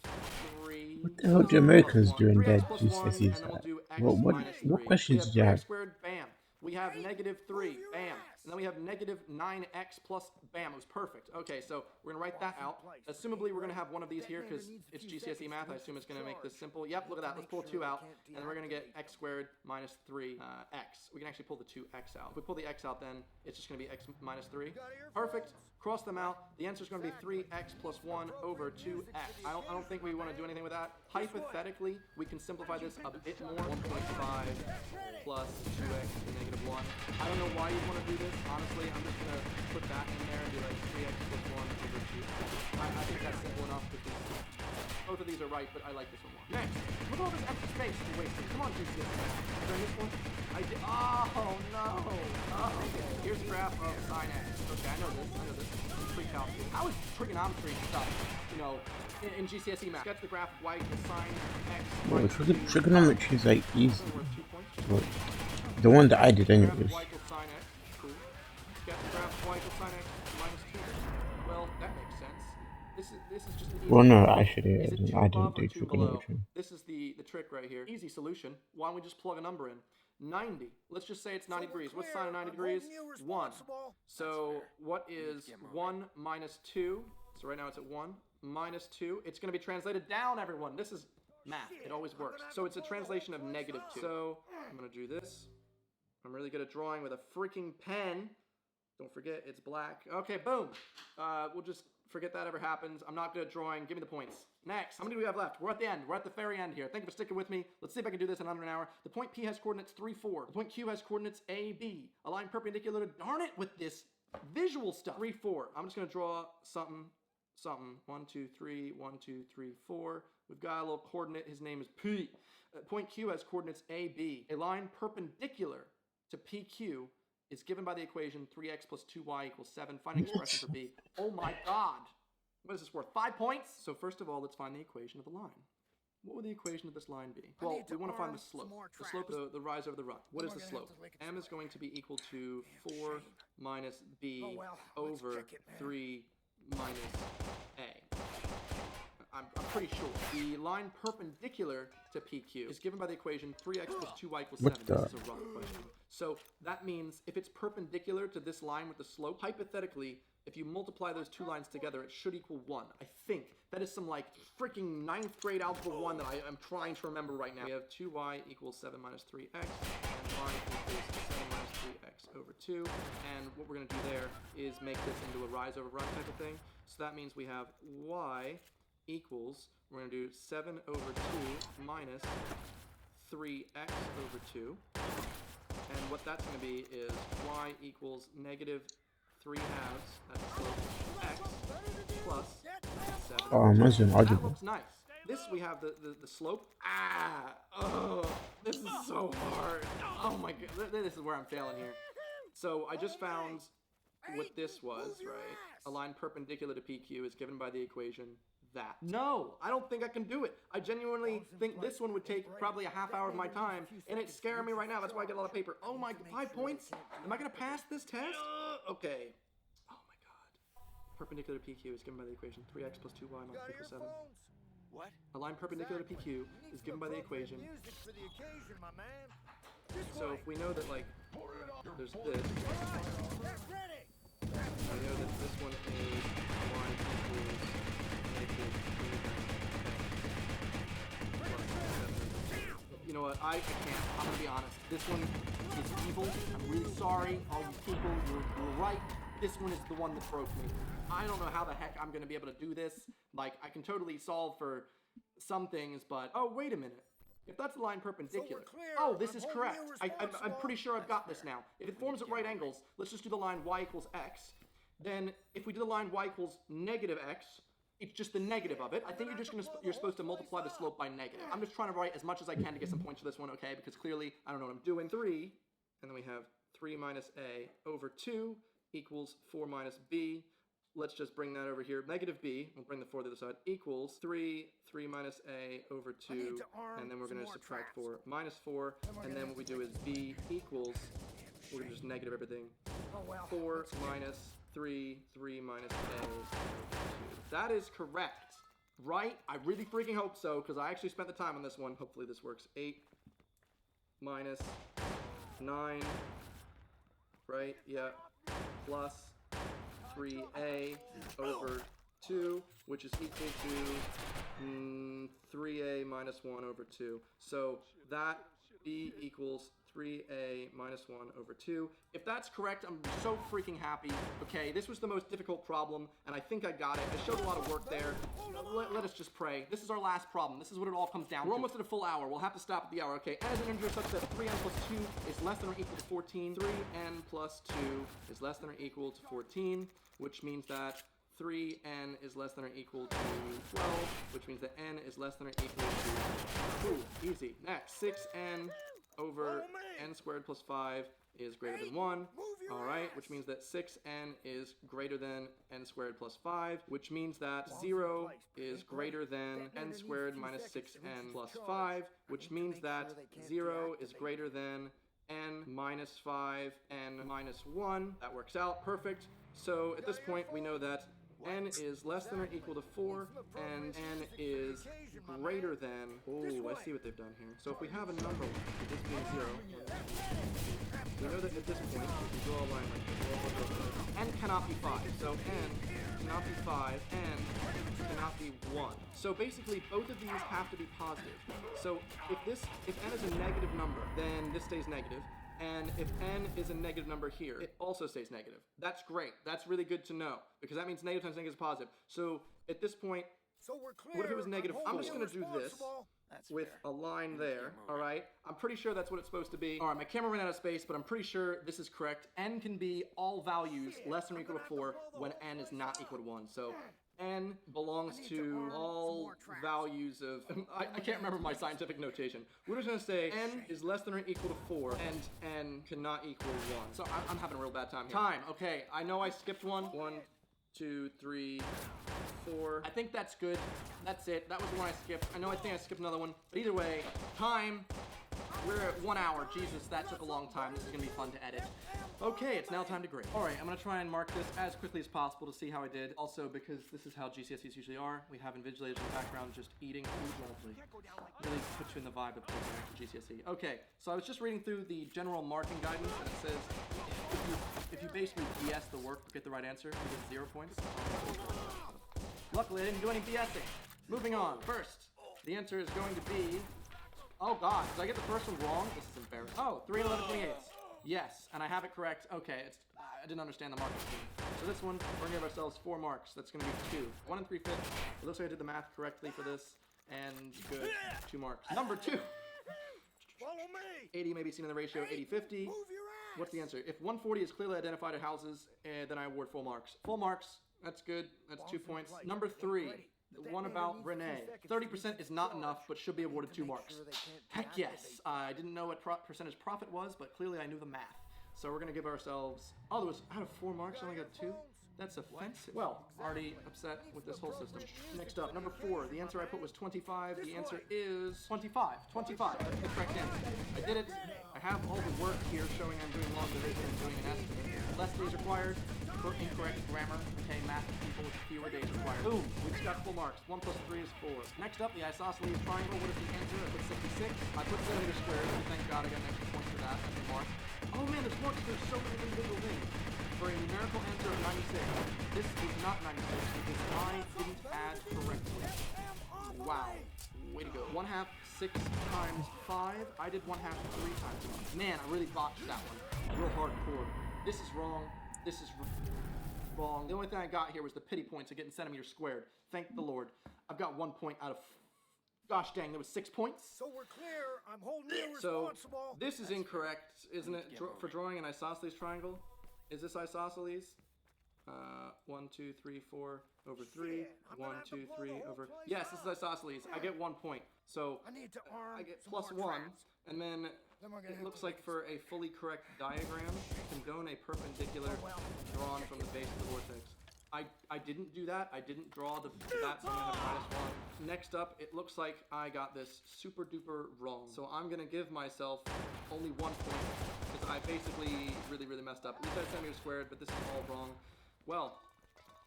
3. What the hell do Americans do in 3x their plus 1, GCSEs? and then we'll do x What minus 3. what questions we did you have have? 3x squared, bam. We have negative 3, bam. And then we have negative 9x plus, bam. It was perfect. Okay, so we're going to write that out. Assumably, we're going to have one of these here because it's GCSE math. I assume it's going to make this simple. Yep, look at that. Let's pull 2 out. And then we're going to get x squared minus 3x. We can actually pull the 2x out. If we pull the x out, then it's just going to be x minus 3. Perfect. Cross them out. The answer is going to be 3x plus 1 over 2x. I don't think we want to do anything with that. Hypothetically, we can simplify this a bit more. 1.5 plus 2x to the negative 1. I don't know why you want to do this. Honestly, I'm just going to put that in there and be like 3x plus 1 over 2x. I think that's simple enough because both of these are right, but I like this one more. Next, look at all this extra space you're wasting. Come on, GCSE. During this one, I did. Oh, no. Oh, here's a graph of sine x. Okay, I know this. Pre-calculus. I was trigonometry stuff, you know, in GCSE math. Sketch the graph of y equals sine x. Well, trigonometry is like easy. Worth 2 points. But the one that I did anyways. Graph of y equals sine x. Cool. Sketch the graph of y equals sine x minus 2. Well, that makes sense. This is just an easy. Well, no, actually, Is it 2 I above didn't do or 2 below? trigonometry. This is the trick right here. Easy solution. Why don't we just plug a number in? 90. Let's just say it's 90 degrees. What's sine of 90 degrees? 1. So what is 1 minus 2? So right now it's at 1 minus 2. It's going to be translated down, everyone. This is math. It always works. So it's a translation of negative 2. So I'm going to do this. I'm really good at drawing with a freaking pen. Don't forget, it's black. Okay, boom. We'll just forget that ever happens. I'm not good at drawing. Give me the points. Next, how many do we have left? We're at the end. We're at the very end here. Thank you for sticking with me. Let's see if I can do this in under an hour. The point P has coordinates 3, 4. The point Q has coordinates A, B. A line perpendicular to, darn it, with this visual stuff. 3, 4. I'm just going to draw something. 1, 2, 3, 1, 2, 3, 4. We've got a little coordinate. His name is P. Point Q has coordinates A, B. A line perpendicular to PQ is given by the equation 3x plus 2y equals 7. Find an expression for B. Oh my god. What is this worth? 5 points? So first of all, let's find the equation of the line. What would the equation of this line be? Well, we want to find the slope. The slope is the rise over the run. What is the slope? M is going to be equal to 4 minus B over 3 minus A. I'm pretty sure. The line perpendicular to PQ is given by the equation 3x plus 2y equals 7. This is a rough question. So that means if it's perpendicular to this line with the slope, hypothetically, if you multiply those two lines together, it should equal 1. I think. That is some like freaking 9th grade algebra 1 that I'm trying to remember right now. We have 2y equals 7 minus 3x, and y equals 7 minus 3x over 2. And what we're going to do there is make this into a rise over run type of thing. So that means we have y equals, we're going to do 7 over 2 minus 3x over 2. And what that's going to be is y equals negative 3 halves, that's the slope, x plus 7. Oh, imagine That algebra. looks nice. This, we have the slope. This is so hard. Oh my god, this is where I'm failing here. So I just found what this was, right? A line perpendicular to PQ is given by the equation that. No, I don't think I can do it. I genuinely think this one would take probably a half hour of my time, and it's scaring me right now. That's why I get a lot of paper. Oh my, 5 points? Am I gonna pass this test? Okay. Oh my god. Perpendicular to PQ is given by the equation 3x plus 2y minus equals 7. What? A line perpendicular to PQ is given by the equation. So if we know that, like, there's this, I know that this one is y equals negative 3. You know what? I can't. I'm gonna be honest. This one is evil. I'm really sorry, all you people. You're right. This one is the one that broke me. I don't know how the heck I'm gonna be able to do this. Like, I can totally solve for some things, but oh, wait a minute. If that's the line perpendicular, oh, this is correct. I'm pretty sure I've got this now. If it forms at right angles, let's just do the line y equals x. Then, if we do the line y equals negative x, it's just the negative of it. I think you're supposed to multiply the slope by negative. I'm just trying to write as much as I can to get some points for this one, okay? Because clearly, I don't know what I'm doing. 3, and then we have 3 minus a over 2 equals 4 minus b. Let's just bring that over here. Negative b, we'll bring the 4 to the other side, equals 3 minus a over 2, and then we're going to subtract 4 minus 4, and then what we do is b equals, we're going to just negative everything, 4 minus 3 minus a That is correct. Right? I really freaking hope so, because I actually spent the time on this one. Hopefully this works. 8 minus 9, right? Yeah. Plus 3a over 2, which is equal to 3a minus 1 over 2. So that b equals 3a minus 1 over 2. If that's correct, I'm so freaking happy. Okay, this was the most difficult problem, and I think I got it. I showed a lot of work there. Let us just pray. This is our last problem. This is what it all comes down to. We're almost at a full hour. We'll have to stop at the hour. Okay, n is an integer such that 3n plus 2 is less than or equal to 14. 3n plus 2 is less than or equal to 14, which means that 3n is less than or equal to 12, which means that n is less than or equal to... Ooh, easy. Next, 6n over n squared plus 5 is greater than 1. Alright, which means that 6n is greater than n squared plus 5, which means that 0 is greater than n squared minus 6n plus 5, which means that 0 is greater than n minus 5, n minus 1. That works out. Perfect. So at this point, we know that n is less than or equal to 4, and n is greater than... Oh, I see what they've done here. So if we have a number, this being 0, we know that at this point, if we draw a line like this, n cannot be 5. So n cannot be 5, n cannot be 1. So basically, both of these have to be positive. So if n is a negative number, then this stays negative. And if n is a negative number here, it also stays negative. That's great. That's really good to know, because that means negative times negative is positive. So at this point, So we're clear. what if it was negative? I'm just going to do this That's with fair. a line there, moving. all right? I'm pretty sure that's what it's supposed to be. All right, my camera ran out of space, but I'm pretty sure this is correct. N can be all values less than or equal to 4 when n is not equal to 1. So n belongs to all values of... I can't remember my scientific notation. We're just going to say n is less than or equal to 4, and n cannot equal 1. So I'm having a real bad time here. Time. Okay, I know I skipped one. 1, 2, 3, 4. I think that's good. That's it. That was the one I skipped. I think I skipped another one. But either way, time. We're at 1 hour. Jesus, that took a long time. This is going to be fun to edit. Okay, it's now time to grade. All right, I'm going to try and mark this as quickly as possible to see how I did. Also, because this is how GCSEs usually are, we have invigilators in the background just eating food lovely. Really puts you in the vibe of taking an actual GCSE. Okay, so I was just reading through the general marking guidance, and it says if you basically BS the work but get the right answer, you get 0 points. Luckily, I didn't do any BSing. Moving on. First, the answer is going to be... Oh god, did I get the first one wrong? This is embarrassing. Oh, 3 and 11/28. Yes, and I have it correct. Okay, I didn't understand the marking scheme. So this one, we're gonna give ourselves 4 marks. That's gonna be 2. 1 and 3/5. It looks like I did the math correctly for this. And good. 2 marks. Number 2. Follow me. 80 may be seen in the ratio 80-50. Move your ass. What's the answer? If 140 is clearly identified as houses, then I award full marks. Full marks. That's good. That's 2 points. Number 3. The one about Renee. 30% is not enough, but should be awarded 2 marks. Heck yes. I didn't know what percentage profit was, but clearly I knew the math. So we're going to give ourselves... Oh, there was out of 4 marks, I only got 2? That's offensive. Well, already upset with this whole system. Next up, number 4. The answer I put was 25. The answer is 25. 25. That's the correct answer. I did it. I have all the work here showing I'm doing long division and doing an estimate. Less days required. For incorrect grammar. Okay, math people with fewer days required. Boom. We just got full marks. 1 plus 3 is 4. Next up, the isosceles triangle. What is the answer? I put 66. I put centimeters squared. Thank God I got an extra point for that. That's a mark. Oh man, there's more because there's so many individual things. For a numerical answer of 96, this is not 96 because I didn't add correctly. Wow. Way to go. 1/2, 6 times 5. I did 1/2, 3 times 5. Man, I really botched that one. Real hardcore. This is wrong. This is wrong. The only thing I got here was the pity points of getting centimeters squared. Thank the Lord. I've got 1 point out of... Gosh dang, there was 6 points. So we're clear. I'm holding you So, responsible. this is incorrect, isn't it? For drawing an isosceles triangle? Is this isosceles? 1, 2, 3, 4 over 3. 1, 2, 3 over... Yes, this is isosceles. I get 1 point. So, I need to arm I get some plus more 1. traps. And then Then we're gonna it have looks to like make for a fully correct diagram, condone a perpendicular drawn from the base of the vortex. I didn't do that. I didn't draw that, so I'm gonna have -1. Next up, it looks like I got this super duper wrong. So I'm gonna give myself only 1 point because I basically really messed up. At least I had centimeters squared, but this is all wrong. Well,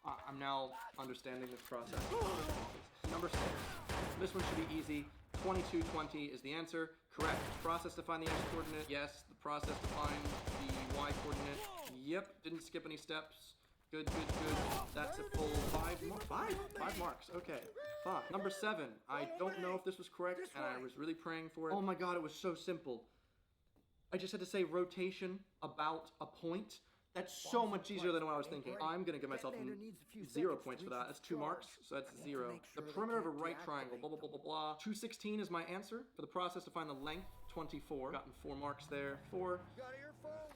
I'm now understanding this process. Number 6. This one should be easy. 2220 is the answer. Correct. Process to find the X coordinate. Yes. The process to find the Y coordinate. Yep. Didn't skip any steps. Good, good, good. That's a full 5 marks. Okay. 5. Number 7. I don't know if this was correct, and I was really praying for it. Oh my god, it was so simple. I just had to say rotation about a point. That's so much easier than what I was thinking. I'm going to give myself 0 points for that. That's 2 marks, so that's 0. The perimeter of a right triangle, blah, blah, blah, blah, blah. 216 is my answer for the process to find the length, 24. Gotten 4 marks there. 4.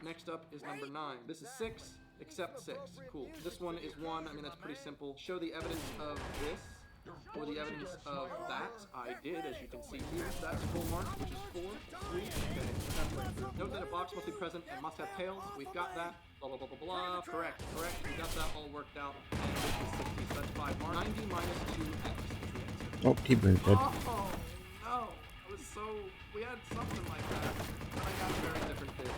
Next up is number 9. This is 6, except 6. Cool. This one is 1. I mean, that's pretty simple. Show the evidence of this. Or the evidence of that. I did, as you can see here. That's full mark, which is 4, 3. Okay, that's right. Note that a box must be present and must have tails. We've got that. Blah, blah, blah, blah, blah. Correct, correct. We got that all worked out. And this is 60, so that's 5 marks. 90 minus 2x is the answer. Oh, T-Bone's dead. Oh, no. It was so... We had something like that. But I got a very different thing.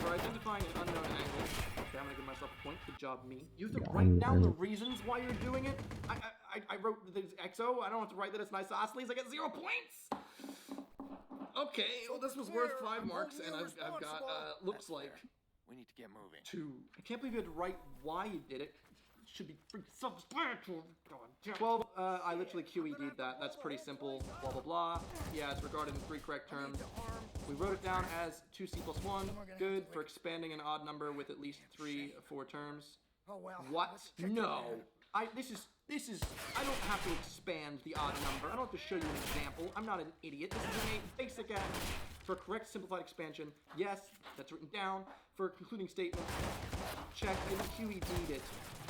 For identifying an unknown angle... Okay, I'm gonna give myself a point. Good job, me. You have to write down the reasons why you're doing it. I wrote the XO. I don't have to write that it's an isosceles. I get 0 points. Okay, well this was worth 5 marks, and I've got looks like We need to get moving. 2. I can't believe you had to write why you did it. It should be freaking self-explanatory. 12. I literally QED'd that. That's pretty simple. Blah blah blah. Yeah, it's regarded in 3 correct terms. We wrote it down as 2c plus 1. Good for expanding an odd number with at least 3 or 4 terms. What? No. This is, I don't have to expand the odd number. I don't have to show you an example. I'm not an idiot. This is a basic act. For correct simplified expansion, yes, that's written down. For concluding statement, check, and QED'd it.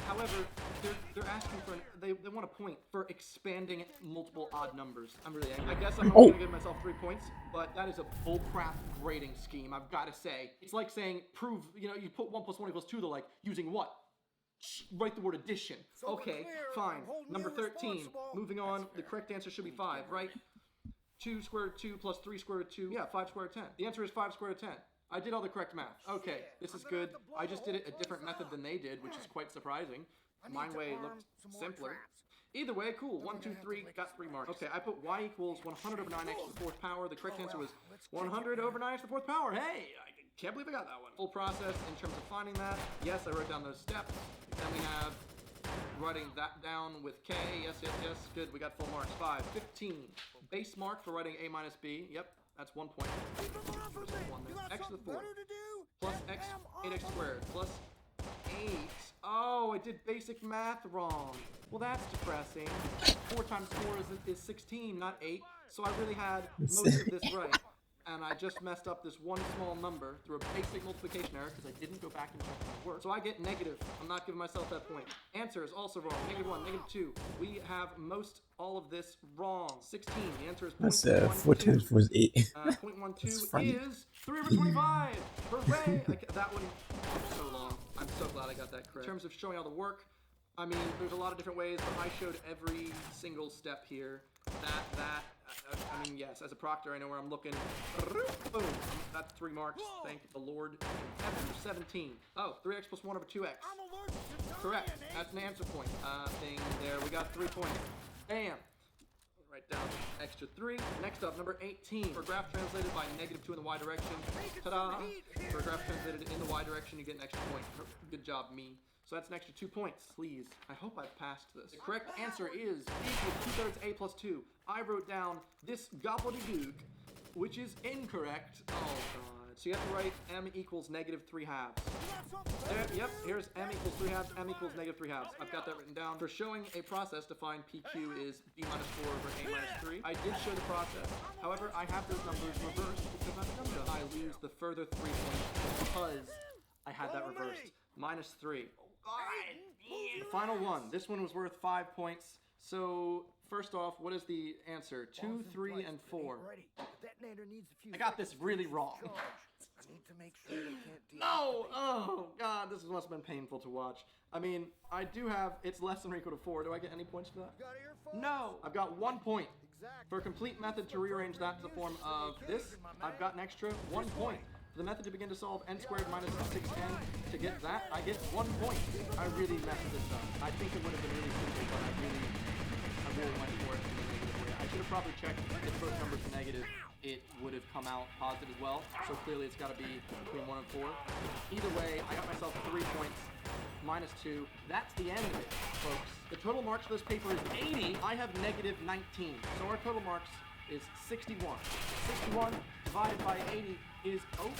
However, they're asking for, they want a point for expanding multiple odd numbers. I'm really angry. I guess I'm only gonna give myself 3 points, but that is a bullcrap grading scheme, I've gotta say. It's like saying, prove, you know, you put 1 plus 1 equals 2, they're like, using what? Write the word addition. Okay, fine. Number 13. Moving on, the correct answer should be 5, right? 2 square root of 2 plus 3 square root of 2. Yeah, 5 square root of 10. The answer is 5 square root of 10. I did all the correct math. Okay, this is good. I just did it a different method than they did, which is quite surprising. My way looked simpler. Either way, cool. 1, 2, 3, got 3 marks. Okay, I put y equals 100 over 9x to the 4th power. The correct answer was 100 over 9x to the 4th power. Hey, I can't believe I got that one. Full process in terms of finding that. Yes, I wrote down those steps. Then we have writing that down with K. Yes, yes, yes. Good, we got full marks. 5. 15. Base mark for writing A minus B. Yep, that's 1 point. X to the 4th. Plus x, 8x squared. Plus 8. Oh, I did basic math wrong. Well, that's depressing. 4 times 4 is 16, not 8. So I really had most of this right. And I just messed up this one small number through a basic multiplication error because I didn't go back and check my work. So I get negative. I'm not giving myself that point. Answer is also wrong. -1, -2. We have most all of this wrong. 16. The answer is 0.12. 4 times 4 is 8. 0.12 is 3 over 25. Hooray! That one took so long. I'm so glad I got that correct. In terms of showing all the work, I mean, there's a lot of different ways, but I showed every single step here. I mean, yes, as a proctor, I know where I'm looking. Boom. That's 3 marks. Thank the Lord. F 17. Oh, 3x plus 1 over 2x. Correct. That's an answer point. Thing there. We got 3 points. Bam. Write down extra 3. Next up, number 18. For a graph translated by -2 in the y direction. Ta-da. For a graph translated in the y direction, you get an extra point. Good job, me. So that's an extra 2 points. Please. I hope I've passed this. The correct answer is equal to 2/3 A plus 2. I wrote down this gobbledygook, which is incorrect. Oh, God. So you have to write m equals -3/2. There, yep, here's m equals 3/2, m equals -3/2. I've got that written down. For showing a process to find PQ is b minus 4 over a minus 3. I did show the process. However, I have those numbers reversed because I'm dumb. I lose the further 3 points because I had that reversed. -3. The final one. This one was worth 5 points. So, first off, what is the answer? 2, 3, and 4. I got this really wrong. No! Oh, God, this must have been painful to watch. I mean, I do have, it's less than or equal to 4. Do I get any points for that? No! I've got 1 point. For a complete method to rearrange that to the form of this, I've got an extra 1 point. the method to begin to solve n squared minus 6n. To get that, I get 1 point. I really messed this up. I think it would have been really simple, but I really went for it in the negative way. I should have probably checked if both numbers were negative. It would have come out positive as well. So clearly it's got to be between 1 and 4. Either way, I got myself 3 points. Minus 2. That's the end of it, folks. The total marks for this paper is 80. I have negative 19. So our total marks is 61. 61 divided by 80 is over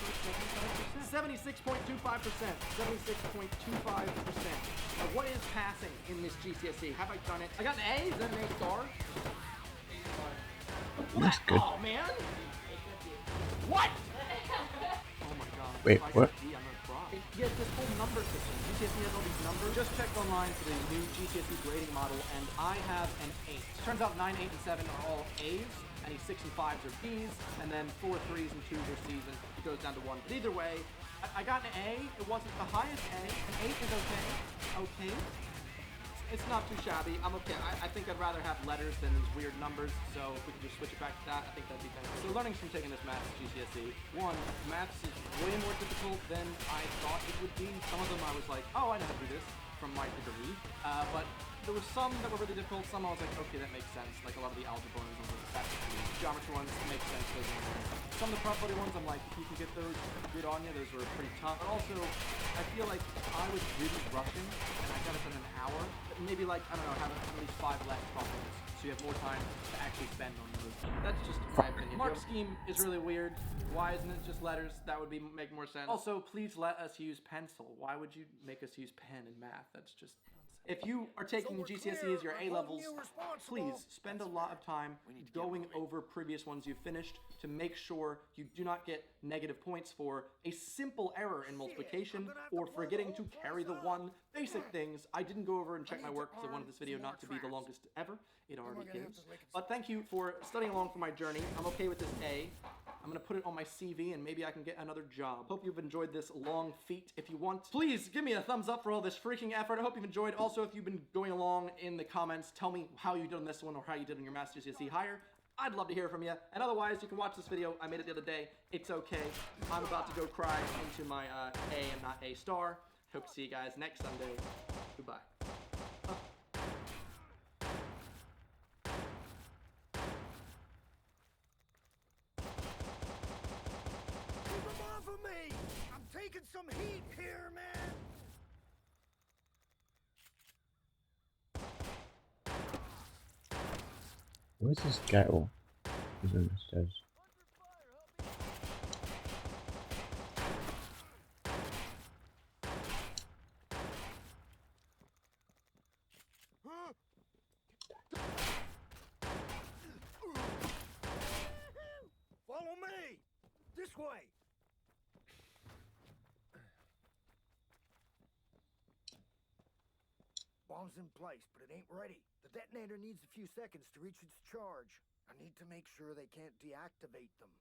77%. 76.25%. 76.25%. Now, what is passing in this GCSE? Have I done it? I got an A. Is that an A star? That's good. Oh, man. What? Oh, my God. Wait, what? Yes, this whole number system. GCSE has all these numbers. Just checked online for the new GCSE grading model, and I have an 8. Turns out 9, 8, and 7 are all A's. Any 6 and 5s are B's, and then 4 3s and 2s are C's, and it goes down to 1. But either way, I got an A. It wasn't the highest A. An 8 is okay. Okay. It's not too shabby. I'm okay. I think I'd rather have letters than these weird numbers, so if we could just switch it back to that, I think that'd be better. So learnings from taking this maths GCSE. 1, maths is way more difficult than I thought it would be. Some of them I was like, oh, I know how to do this from my degree. But there were some that were really difficult. Some I was like, okay, that makes sense. Like a lot of the algebra ones, geometry ones make sense. Some of the probability ones, I'm like, if you can get those good on you, those were pretty tough. But also, I feel like I was really rushing, and I got it in an hour. Maybe like, I don't know, have at least 5 less problems, so you have more time to actually spend on those. That's just my opinion. Mark scheme is really weird. Why isn't it just letters? That would make more sense. Also, please let us use pencil. Why would you make us use pen in math? That's just nonsense. If you are taking GCSE as your A levels, please spend a lot of time going over previous ones you've finished to make sure you do not get negative points for a simple error in multiplication or forgetting to carry the 1. Basic things. I didn't go over and check my work because I wanted this video not to be the longest ever. It already is. But thank you for studying along for my journey. I'm okay with this A. I'm going to put it on my CV and maybe I can get another job. Hope you've enjoyed this long feat. If you want, please give me a thumbs up for all this freaking effort. I hope you've enjoyed. Also, if you've been going along in the comments, tell me how you did on this one or how you did on your Master's GCSE higher. I'd love to hear from you. And otherwise, you can watch this video. I made it the other day. It's okay. I'm about to go cry into my A and not A star. Hope to see you guys next Sunday. Goodbye. Keep them off of me! I'm taking some heat here, man! Where's this kettle? He's on the stairs. Follow me! This way! Bomb's in place, but it ain't ready. The detonator needs a few seconds to reach its charge. I need to make sure they can't deactivate them.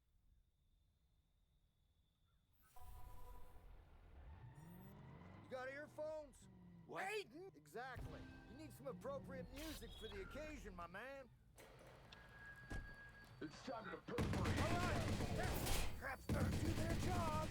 You got earphones? What? Aiden! Exactly. You need some appropriate music for the occasion, my man. It's time to perforate. All right. Traps better do their job.